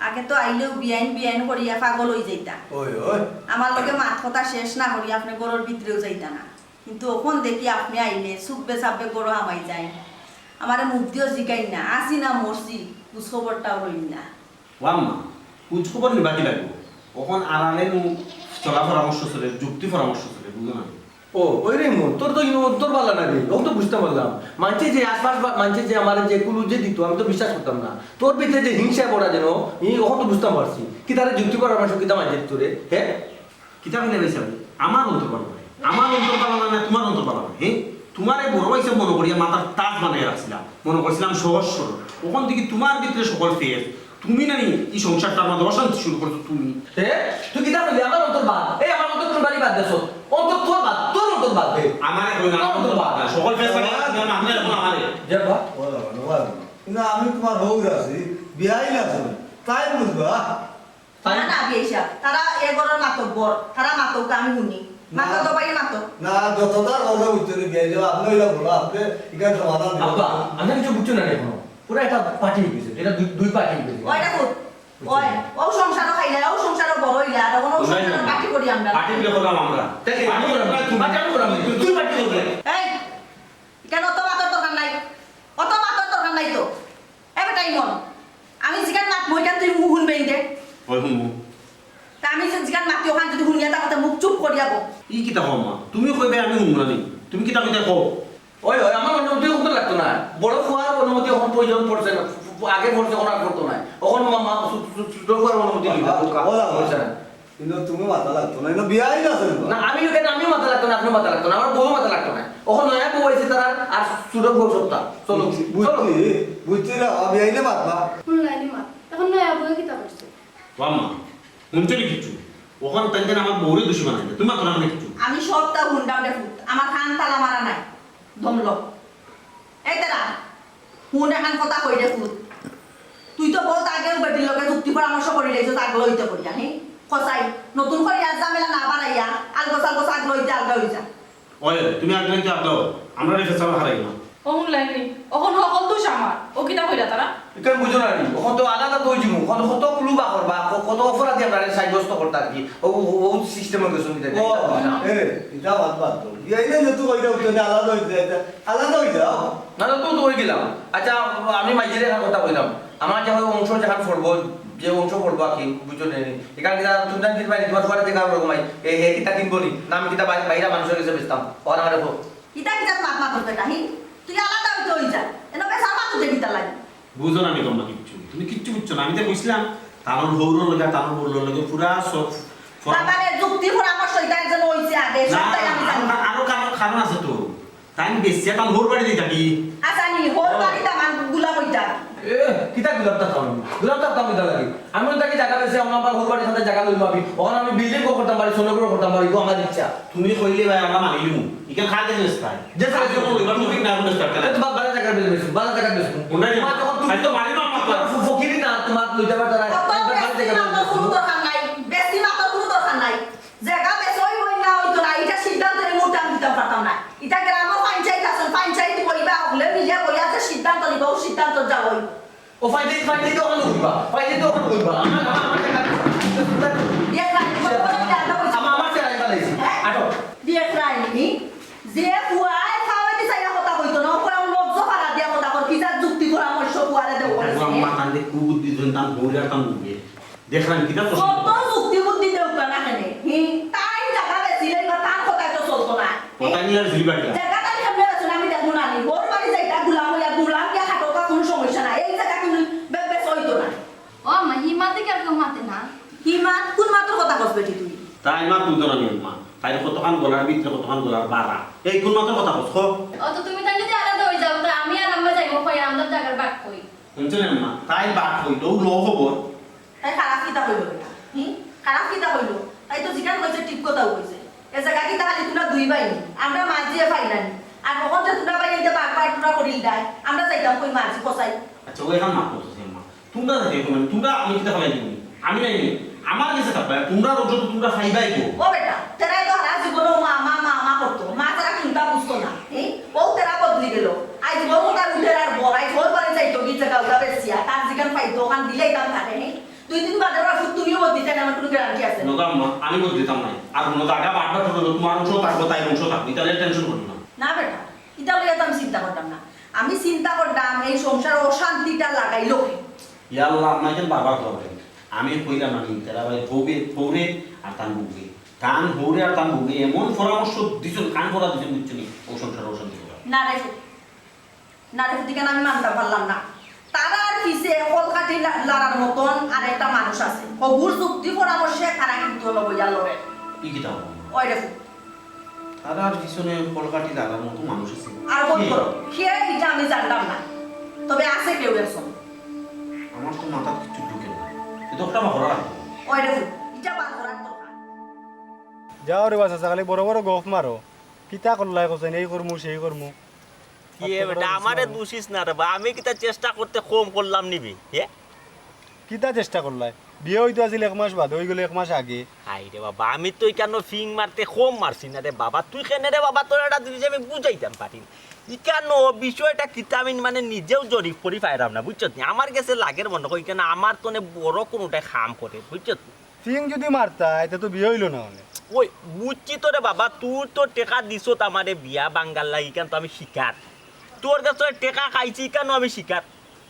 আগে তো আইলেও বিয়াইন করিয়া পাগল হয়ে যাইতা আমার লগে মাত কথা শেষ না করি আপনি গরুর ভিতরেও যাইতা না কিন্তু ওখান দেখি আপনি আইলে চুপবে চাপবে গরু হামাই যায় আমার মুখ দিয়েও জিগাই না আসি না মরছি খোঁজ খবরটাও রইল না ওয়াম্মা খোঁজ খবর নিবাকি লাগবে কখন আড়ালে চলা পরামর্শ চলে যুক্তি পরামর্শ চলে বুঝো না ও ওই রে মন তোর তো তোর পাল্লা না রে ও তো বুঝতে পারলাম মানছে যে আশপাশ মানছে যে আমার যে কুলু যে দিত আমি তো বিশ্বাস করতাম না তোর ভিতরে যে হিংসা পড়া যেন ওখন তো বুঝতে পারছি কি তারা যুক্তি করার মানুষ কিতা মানছে তোরে হ্যাঁ কিতা মিলে ভাইসা আমার অন্তর পালা আমার অন্তর পালা না তোমার অন্তর পালা হ্যাঁ তোমার এই বড় ভাইসা মনে করিয়া মাথার তাজ বানিয়ে রাখছিলাম মনে করছিলাম সহজ সরল ওখান থেকে তোমার ভিতরে সকল ফের তুমি না এই সংসারটার মধ্যে অশান্তি শুরু করছো তুমি হ্যাঁ তুই কিতা বললি আমার অন্তর বাদ এই আমার অন্তর তোর বাড়ি বাদ দেছ অন্তর তোর বাদ তোর অন্তর বাদ রে আমারে কই না অন্তর বাদ না সকল ফের আমারে এখন আমারে যে বা কিন্তু আমি তোমার হৌর আছি বিয়াই না তুমি তাই বুঝবা না না বিয়েসা তারা এগোর নাটক বর তারা নাটক আমি শুনি নাটক তো বাইরে নাটক না যতটা কথা উত্তরে বিয়াই যাও আপনি ওইটা বলো আপনি এখানে সমাধান দিবেন আব্বা আমি কিছু বুঝছো না এখন পুরো একটা পার্টি হয়ে গেছে এটা দুই পার্টি হয়ে গেছে ওইটা খুব ওই ও সংসারও খাইলা ও সংসারও বড় হইলা তখন ও সংসার পার্টি করি আমরা পার্টি গুলো করলাম আমরা দেখি আমি করলাম তুই পার্টি করবে এই কেন অত মাতর দরকার নাই অত মাতর দরকার নাই তো এবার টাইম মন আমি জিগান মাত মইটা তুই শুনবে দে ওই হুমু তা আমি জিগান মাতি ওখান যদি শুনিয়া তা কথা মুখ চুপ করি যাব ই কিতা কম মা তুমি কইবে আমি হুমু না তুমি কিতা কিতা কও ওই ওই আমার অনুমতি করতে লাগতো না বড় খোয়ার অনুমতি এখন প্রয়োজন পড়ছে না আগে পড়ছে এখন আর করতো না এখন মামা ছোট খোয়ার অনুমতি পড়ছে না কিন্তু তুমি মাথা লাগতো না এটা বিয়াই না না আমি কেন আমিও মাথা লাগতো না আপনিও মাথা লাগতো না আমার বউ মাথা লাগতো না ওখন নয়া বউ হয়েছে তারা আর ছোট বউ সপ্তাহ চলো বুঝছি বুঝছি না বিয়াই না মাতবা শুনলাইনি মা এখন নয় আবুয়ে কিতা করছে বাম্মা শুনতে কিছু ওখান তাইতে আমার বউরে দোষী বানাই তুমি মাত্র না কিছু আমি সবটা হুন্ডাম রে ফুট আমার খান তালা মারা নাই দমল এই তারা হুন এখন কথা কই রে ফুট তুই তো বহুত আগে বেটির লগে যুক্তি পরামর্শ করি লাইছ আগলো হইতে করিয়া হে কসাই নতুন করে আজ জামেলা না বাড়াইয়া আলগো আগলো হইতে আলগা হইছা ওই তুমি আগলে আগলো আমরা রেখে চাল হারাই না অহন লাইনি অহন সকল দোষ আমার ও কিতা কইরা তারা কেন বুঝো না ওখন তো আলাদা তো হইছি ওখন কত ক্লু বা করবা কত অপরাধী আমরা সাব্যস্ত করতে আর কি ও বহুত সিস্টেমে গেছে নিতে ও এ এটা বাদ তো বিয়াই না যত কইরা উঠতে আলাদা হইতে আলাদা হই যাও না তো তো হয়ে গেলাম আচ্ছা আমি মাইজের কথা কইলাম আমার যে অংশ যখন পড়বো যে অংশ পড়বো আর কি বুঝো নেই এখানে কিনা তুমি জানি পাই তোমার ঘরে দেখা রকমাই এ হে কিতা কিনবো নি না আমি কিতা বাইরা মানুষের কাছে বেচতাম ওর আমার দেখো কিতা কিতা মাত মাত বেটা হি তুই আলাদা হইতে হইছা এনো বেসা মাত দে কিতা লাগে বুঝো না আমি তোমার কিচ্ছু তুমি কিচ্ছু বুঝছো না আমি তো কইছিলাম তানোর হৌরর লগে তানোর বললোর লগে পুরা সব মানে যুক্তি পরামর্শ এটা যেন হইছে আগে সবটাই আমি জানি আরো কারণ আছে তো তাই বেশি এখন হোর বাড়ি দিই থাকি আচ্ছা নি হোর বাড়িটা মান গুলা কইতা এ কিতা গুলাবটা খাওয়ানো গুলাবটা কাম দিতে লাগে আমি তাকে জায়গা পেয়েছি আমার হুরবাড়ির সাথে জায়গা লইব আমি ওখানে আমি বিল্ডিং করতাম পারি সোনগ্র করতাম পারি তো আমার ইচ্ছা তুমি কইলে ভাই আমরা মানিলু ইকে খাইতে নিস্তাই যে স্যার যে কোনো এবার মুভিং না কোনো স্টার্ট তো বালা জায়গা বেশি বালা জায়গা বেশি ওনাই তোমার যখন তুমি তো মানিলো আমার ফকিরি না তোমার লইতে পারতা না বেশি মাত্র কোনো দরকার নাই বেশি মাত্র কোনো দরকার নাই জায়গা বেশি হই না হইতো না এটা সিদ্ধান্ত আমি মোটা দিতে পারতাম না এটা গ্রাম পঞ্চায়েত আছে পঞ্চায়েত কইবা হলে মিলিয়া কইয়া যে সিদ্ধান্ত নিব সিদ্ধান্ত যাবই ও ফাইনালি তো ওখানে উঠবা ফাইনালি তো ওখানে উঠবা আমার দিয়ে রাখি আমার চেহারা বানাইছি আটো দিয়ে রাখি যে পুয়ায় খাওয়াইতে চাইয়া কথা কইতো না ওপরে লজ্জ পারা দিয়া কথা কর কি যা যুক্তি পরামর্শ পুয়ারে দেব আম্মা তান্ডে কুবুদ্ধি জন তান বউরা তান বুঝে দেখলাম কিটা তো কত যুক্তি বুদ্ধি দেও কেন এখানে তাই জায়গা বেশি লাগবে তার কথাই তো চলতো না কথা নিয়ে আর ঝুলিবাটা জায়গাটা কেমনে আছে আমি দেখবো না নি ওর বাড়ি যাইতা গুলাম কে হাটো কা কোনো সমস্যা নাই এই জায়গা তুমি বেশ হইতো না ও মা হিমাতে কি আর কেউ মাতে না কি মাত কোন মাত্র কথা কসবে তুই তাই মা তুই ধরা নিয়ে মা তাই কতখান গলার ভিতরে কতখান গলার বাড়া এই কোন মাত্র কথা কস ও তো তুমি তাই যদি আলাদা হয়ে যাও তো আমি আর আম্মা যাইবো কই আমাদের জায়গার বাক কই শুনছেন মা তাই বাট হইলো লো খবর তাই খারাপ কিতা হইলো এটা খারাপ কিতা হইলো তাই তো জিজ্ঞাসা কইছে ঠিক কথা কইছে এই জায়গা কিতা খালি তোমরা দুই ভাই আমরা মাঝিয়ে ফাইনানি আর কখন যে তোমরা ভাই এইটা বাঘ বাঘ তোমরা করিল দেয় আমরা যাইতাম কই মাঝি কসাই আচ্ছা ওই এখন মা করতেছে মা তোমরা দেখো মানে তোমরা আমি কিতা ফলাই দিই আমি নাই আমার কাছে থাকবে তোমরা রোজ তোমরা ফাইবাই গো ও বেটা তেরাই তো হারা জীবনে মা করতো মা তারা চিন্তা বুঝতো না ও তেরা বদলি গেল আজ বড় তার উঠে আর বড়াই ঘর বাড়ি যাইতো কি জায়গা উঠা বেশিয়া তার জিগান পাইতো ওখান দিলেই দাম থাকে দুই দিন বাদে ওরা তুমিও বদলি চাই আমার কোনো গ্যারান্টি আছে নগাম্মা আমি বলতে দিতাম না আর কোনো জায়গা বাটবা তো তোমার অংশ থাকবো তাই অংশ থাকবো তাহলে টেনশন করবো না না বেটা এটা লইয়া তো আমি চিন্তা করতাম না আমি চিন্তা করতাম এই সংসার অশান্তিটা লাগাই লোকে ইয়াল্লাহ আপনাকে বাবা করবে আমি কইলাম না তারা ভাই বউবে আর তার বুকবে টান হৌরে আর টান ভুগে এমন পরামর্শ দিছেন কান করা দিছেন বুঝছেন ও সংসার অশান্তি করা না রে দিকে আমি মানতে পারলাম না তারা আর পিছে কলকাঠি লড়ার মতন আর একটা মানুষ আছে অগুর যুক্তি পরামর্শে তারা কিন্তু হলো বইয়া লড়ে কি কিতা ওই রে তারা আর পিছনে কলকাঠি লাগার মতো মানুষ আছে আর বল করো কে এটা আমি জানলাম না তবে আছে কেউ একজন আমার তো মাথা কিছু ঢুকে না এটা একটা ভরা লাগবে ওই রে এটা বার করার দরকার যাও রে বাসা খালি বড় বড় গফ মারো কিতা করলাই কোসেন এই করমু সেই করমু কি বেটা আমারে দোষিস না রে বা আমি কিতা চেষ্টা করতে কম করলাম নিবি কিতা চেষ্টা করলাই বিয়ে হইতো আছিল 1 মাস বাদ হই গেল 1 মাস আগে হাই রে বাবা আমি তো কেন ফিং মারতে কম মারছি না রে বাবা তুই কেন রে বাবা তোর একটা জিনিস আমি বুঝাইতাম পারি ইকানো বিষয়টা কিতা আমি মানে নিজেও জরিপ করি পাইরাম না বুঝছত আমার কাছে লাগের মনে করি কেন আমার তো বড় কোনোটাই খাম করে বুঝছত ফিং যদি মারতা এটা তো বিয়ে হইলো না মানে ওই বুঝছি তো রে বাবা তোর তো টেকা দিছো আমারে বিয়া বাঙ্গাল লাগি কেন তো আমি শিকার তোর কাছে টেকা খাইছি কেন আমি শিকার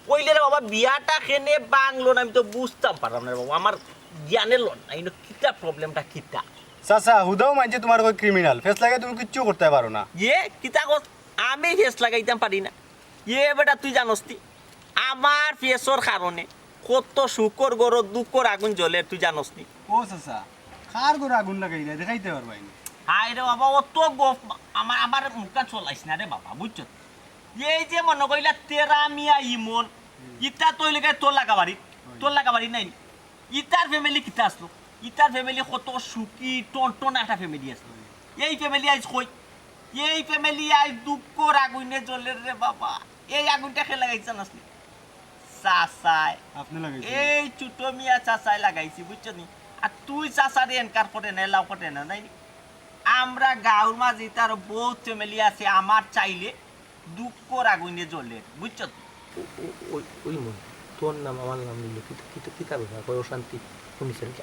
কইলে রে বাবা বিয়াটা খেনে বাংলো না আমি তো বুঝতাম পারলাম না রে বাবা আমার জ্ঞানের লোন না কিন্তু কিতা প্রবলেমটা কিতা চাচা হুদাও মানছে তোমার কই ক্রিমিনাল ফেস লাগে তুমি কিচ্ছু করতে পারো না কিতা কস আমি ফেস লাগাইতাম পারি না বেটা তুই জানোস তি আমার ফেসর কারণে কত শুকর গরো দুঃখর আগুন জ্বলে তুই জানোস নি ও চাচা কার করে আগুন লাগাইলা দেখাইতে পারবাই না হাই রে বাবা অত গপ আমার মুখটা চলাইস না রে বাবা বুঝছো এই যে মনে কইলা তেরা মিয়া ইমন ইটা তোর লেগে তোর লাগাবাড়ি নাই ইটার ফ্যামিলি কিতা আসলো ইটার ফ্যামিলি কত সুখী টন একটা ফ্যামিলি আসলো এই ফ্যামিলি আজ কই এই ফ্যামিলি আজ দুঃখর আগুনে জ্বলে রে বাবা এই আগুনটা খেয়ে লাগাইছে আসলে চাচাই আপনি লাগাইছেন এই ছোট মিয়া চাচাই লাগাইছি বুঝছো নি আর তুই চাচারে এনকার করে নে লাউ করে না নাই আমরা গাঁওর মাঝে তার বহুত ফ্যামিলি আছে আমার চাইলে দুঃখর আগুনে জ্বলে বুঝছো ওই মন তোর নাম আমার নাম নিল কিতা ব্যাপার কয় অশান্তি শুনিছেন কি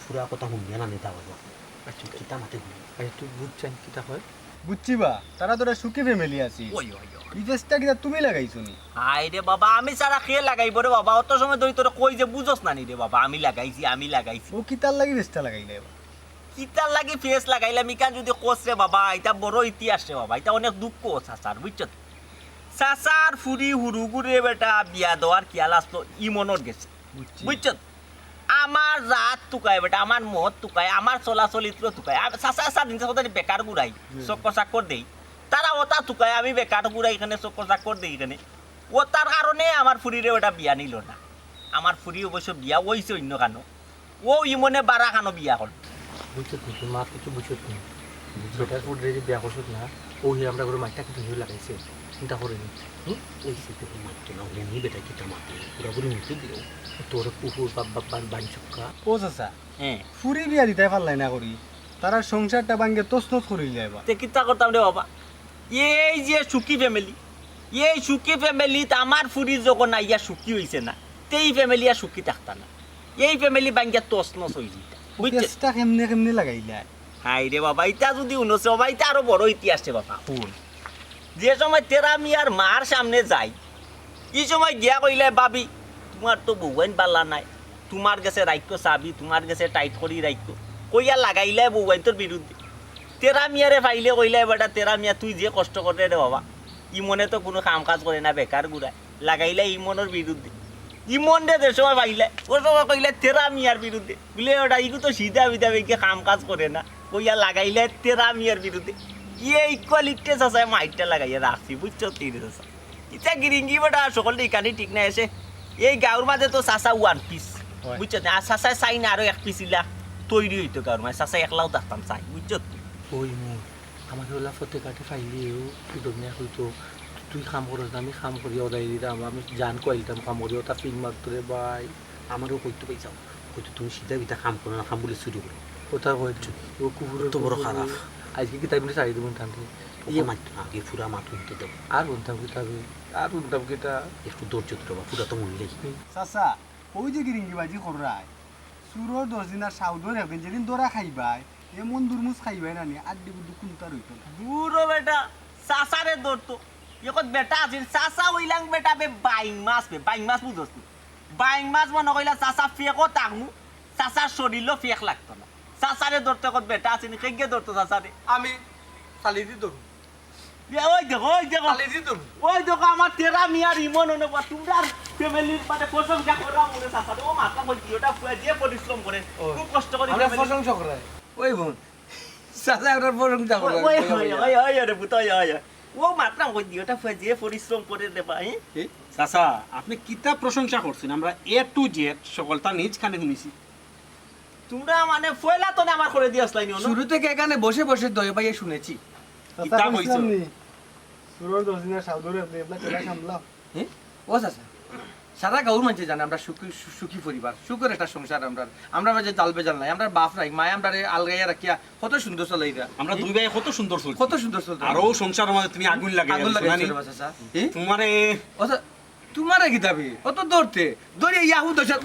পুরা কথা শুনিয়া না নেতা বাবা আচ্ছা কিতা মাতে শুনি আচ্ছা তুই বুঝছেন কিতা হয় বুঝছি বা তারা তোরা সুখী ফ্যামিলি আছি এই চেষ্টা কিতা তুমি লাগাইছো নি হাই রে বাবা আমি সারা খেয়ে লাগাইব রে বাবা অত সময় ধরে তোরা কই যে বুঝোস না নি রে বাবা আমি লাগাইছি ও কিতার লাগি চেষ্টা লাগাইলে এবার কিতার লাগি ফেস লাগাইলাম ইকান যদি কোস রে বাবা এটা বড় ইতিহাস রে বাবা এটা অনেক দুঃখ চাচার বুঝছো চাচার ফুরি হুরুগুরে বেটা বিয়া দেওয়ার খেয়াল আসলো ইমনের গেছে বুঝছো আমার রাত টুকায় বেটা আমার মদ টুকায় আমার চলাচলিত্র টুকায় চাচা স্বাধীন চাকরি বেকার ঘুরাই চক্কর চাক্কর দেই তারা ওটা টুকায় আমি বেকার ঘুরাই এখানে চক্কর চাক্কর দেই এখানে ও তার কারণে আমার ফুরিরে ওটা বিয়া নিল না আমার ফুরি অবশ্য বিয়া হয়েছে অন্য কানো ও ইমনে বারা কানো বিয়া করল বুঝছো তুই মা কিছু বুঝছো তুমি বেটার ফুটরে যে বিয়া করছো না ও আমরা করে মাঠটা কিন্তু লাগাইছে চিন্তা করে নি ওই সিতে মারতে না হলে নি বেটা কিতা মারতে পুরোপুরি মৃত্যু দিল তোর পুকুর বাপ্পান বাড়ি চক্কা ও চাচা ফুরি বিয়া দিতে পারলাই না করি তারা সংসারটা ভাঙ্গে তছনছ করিলে এবার তে কিতা করতাম রে বাবা এই যে সুখী ফ্যামিলি এই সুখী ফ্যামিলিত আমার ফুরি যখন আইয়া সুখী হয়েছে না তেই ফ্যামিলি আর সুখী থাকতা না এই ফ্যামিলি ভাঙ্গিয়া তছনছ হয়ে যেত চেষ্টা কেমনে লাগাইলা হাই রে বাবা এটা যদি উনছে বাবা এটা আরো বড় ইতিহাস রে বাবা শুন যে সময় তেরা মিয়ার মার সামনে যাই এই সময় গিয়া কইলে ভাবি তোমার তো বউয়াইন পাল্লা নাই তোমার কাছে রাইক্য চাবি তোমার কাছে টাইট করি রাইক্য কইয়া লাগাইলে বউয়াইন তোর বিরুদ্ধে তেরা মিয়ারে পাইলে কইলে বেটা তেরা মিয়া তুই যে কষ্ট করে রে বাবা ইমনে তো কোনো কাম কাজ করে না বেকার ঘুরায় লাগাইলে ইমনের বিরুদ্ধে ইমন রে যে সময় পাইলে ও সময় কইলে তেরা মিয়ার বিরুদ্ধে বলে ওটা ইগু তো সিধা বিধা বেগে কাম কাজ করে না কইয়া লাগাইলে তেরা মিয়ার বিরুদ্ধে ইকুয়ালিটি আছে মাইটটা লাগাইয়া রাখছি বুঝছো তিন ইটা গিরিঙ্গি বেটা সকলটা ইকানি ঠিক না এসে এই গাঁওর মাঝে তো চাচা ওয়ান পিস বুঝছো আর চাচা চাই না আরো এক পিস ইলা তৈরি হইতো গাঁওর মাঝে চাচা একলাও থাকতাম চাই বুঝছো ওই মন আমাকে ওলা ফতে কাটে ফাইলেও তুই দমিয়া হইতো তুই কাম করস না আমি কাম করি ওদাই দিতাম আমি জান কইলতাম কাম করি ওটা ফিল্ম মারতো রে ভাই আমারও কইতে পাইছাও কইতে তুমি সিধা বিধা কাম করো না কাম বলে শুরু করো ওটা হয়েছে ও কুকুরের তো বড় খারাপ আজকে কি তাই বলে চাই দেবেন টানতে ইয়ে মাত্র আগে পুরা মাত্র দিতে দেবো আর বলতাম কি তবে আর বলতাম কি এটা একটু ধৈর্য দেবো পুরা তো মনে লেগে চাচা ওই যে গিরিঙ্গি বাজি করায় সুরর 10 দিন আর সাউদর রাখবেন যেদিন দরা খাইবাই এমন দুর্মুজ খাইবাই না নি আড্ডি বুদ্ধু কুন্তার হইতো দূর বেটা চাচারে ধরতো এখন বেটা আছিল চাচা ওইলাং বেটা বে বাইং মাছ বুঝোস বাইং মাছ মনে কইলা চাচা ফেকও তাকমু চাচার শরীরও ফেক লাগতো না চাচারে ধরতে কত বেটা আছেনি কেগে ধরতো চাচারে আমি চালিয়ে ধরুন ওই দেখো চালিয়ে ধরুন ওই দেখো আমার তেরা মিয়ার ইমন অনুভব তোমরা ফ্যামিলির মানে প্রশংসা করা মনে চাচারে ও মাথা বলছি ওটা যে পরিশ্রম করে খুব কষ্ট করে আমরা প্রশংসা করাই ওই বোন চাচা আমরা প্রশংসা করাই রে পুত ও মাত্রা কই দিও ওটা যে পরিশ্রম করে দেবা চাচা আপনি কিতা প্রশংসা করছেন আমরা এ টু জেড সকলটা নিজ খানে শুনেছি তোমরা মানে ফয়লা তো আমার করে দিয়াস লাইনি শুরু থেকে এখানে বসে বসে দয়ে পাইয়ে শুনেছি কিতা কইছো সুরর 10 দিনের সাউদর আপনি আপনার কেলা সামলাও ও চাচা সারা গাঁর মানুষ জানে আমরা সুখী পরিবার সুখের একটা সংসার আমরা মাঝে জাল বেজাল নাই আমরা বাপ নাই মায় আমরা আলগাইয়া রাখিয়া কত সুন্দর চলাই আমরা দুই ভাই কত সুন্দর চলছি কত সুন্দর চলতো আরো সংসার মধ্যে তুমি আগুন লাগে আগুন লাগে চাচা তোমারে তোমারে কি দাবি অত দৌড়তে দৌড়ে ইয়াহু দশা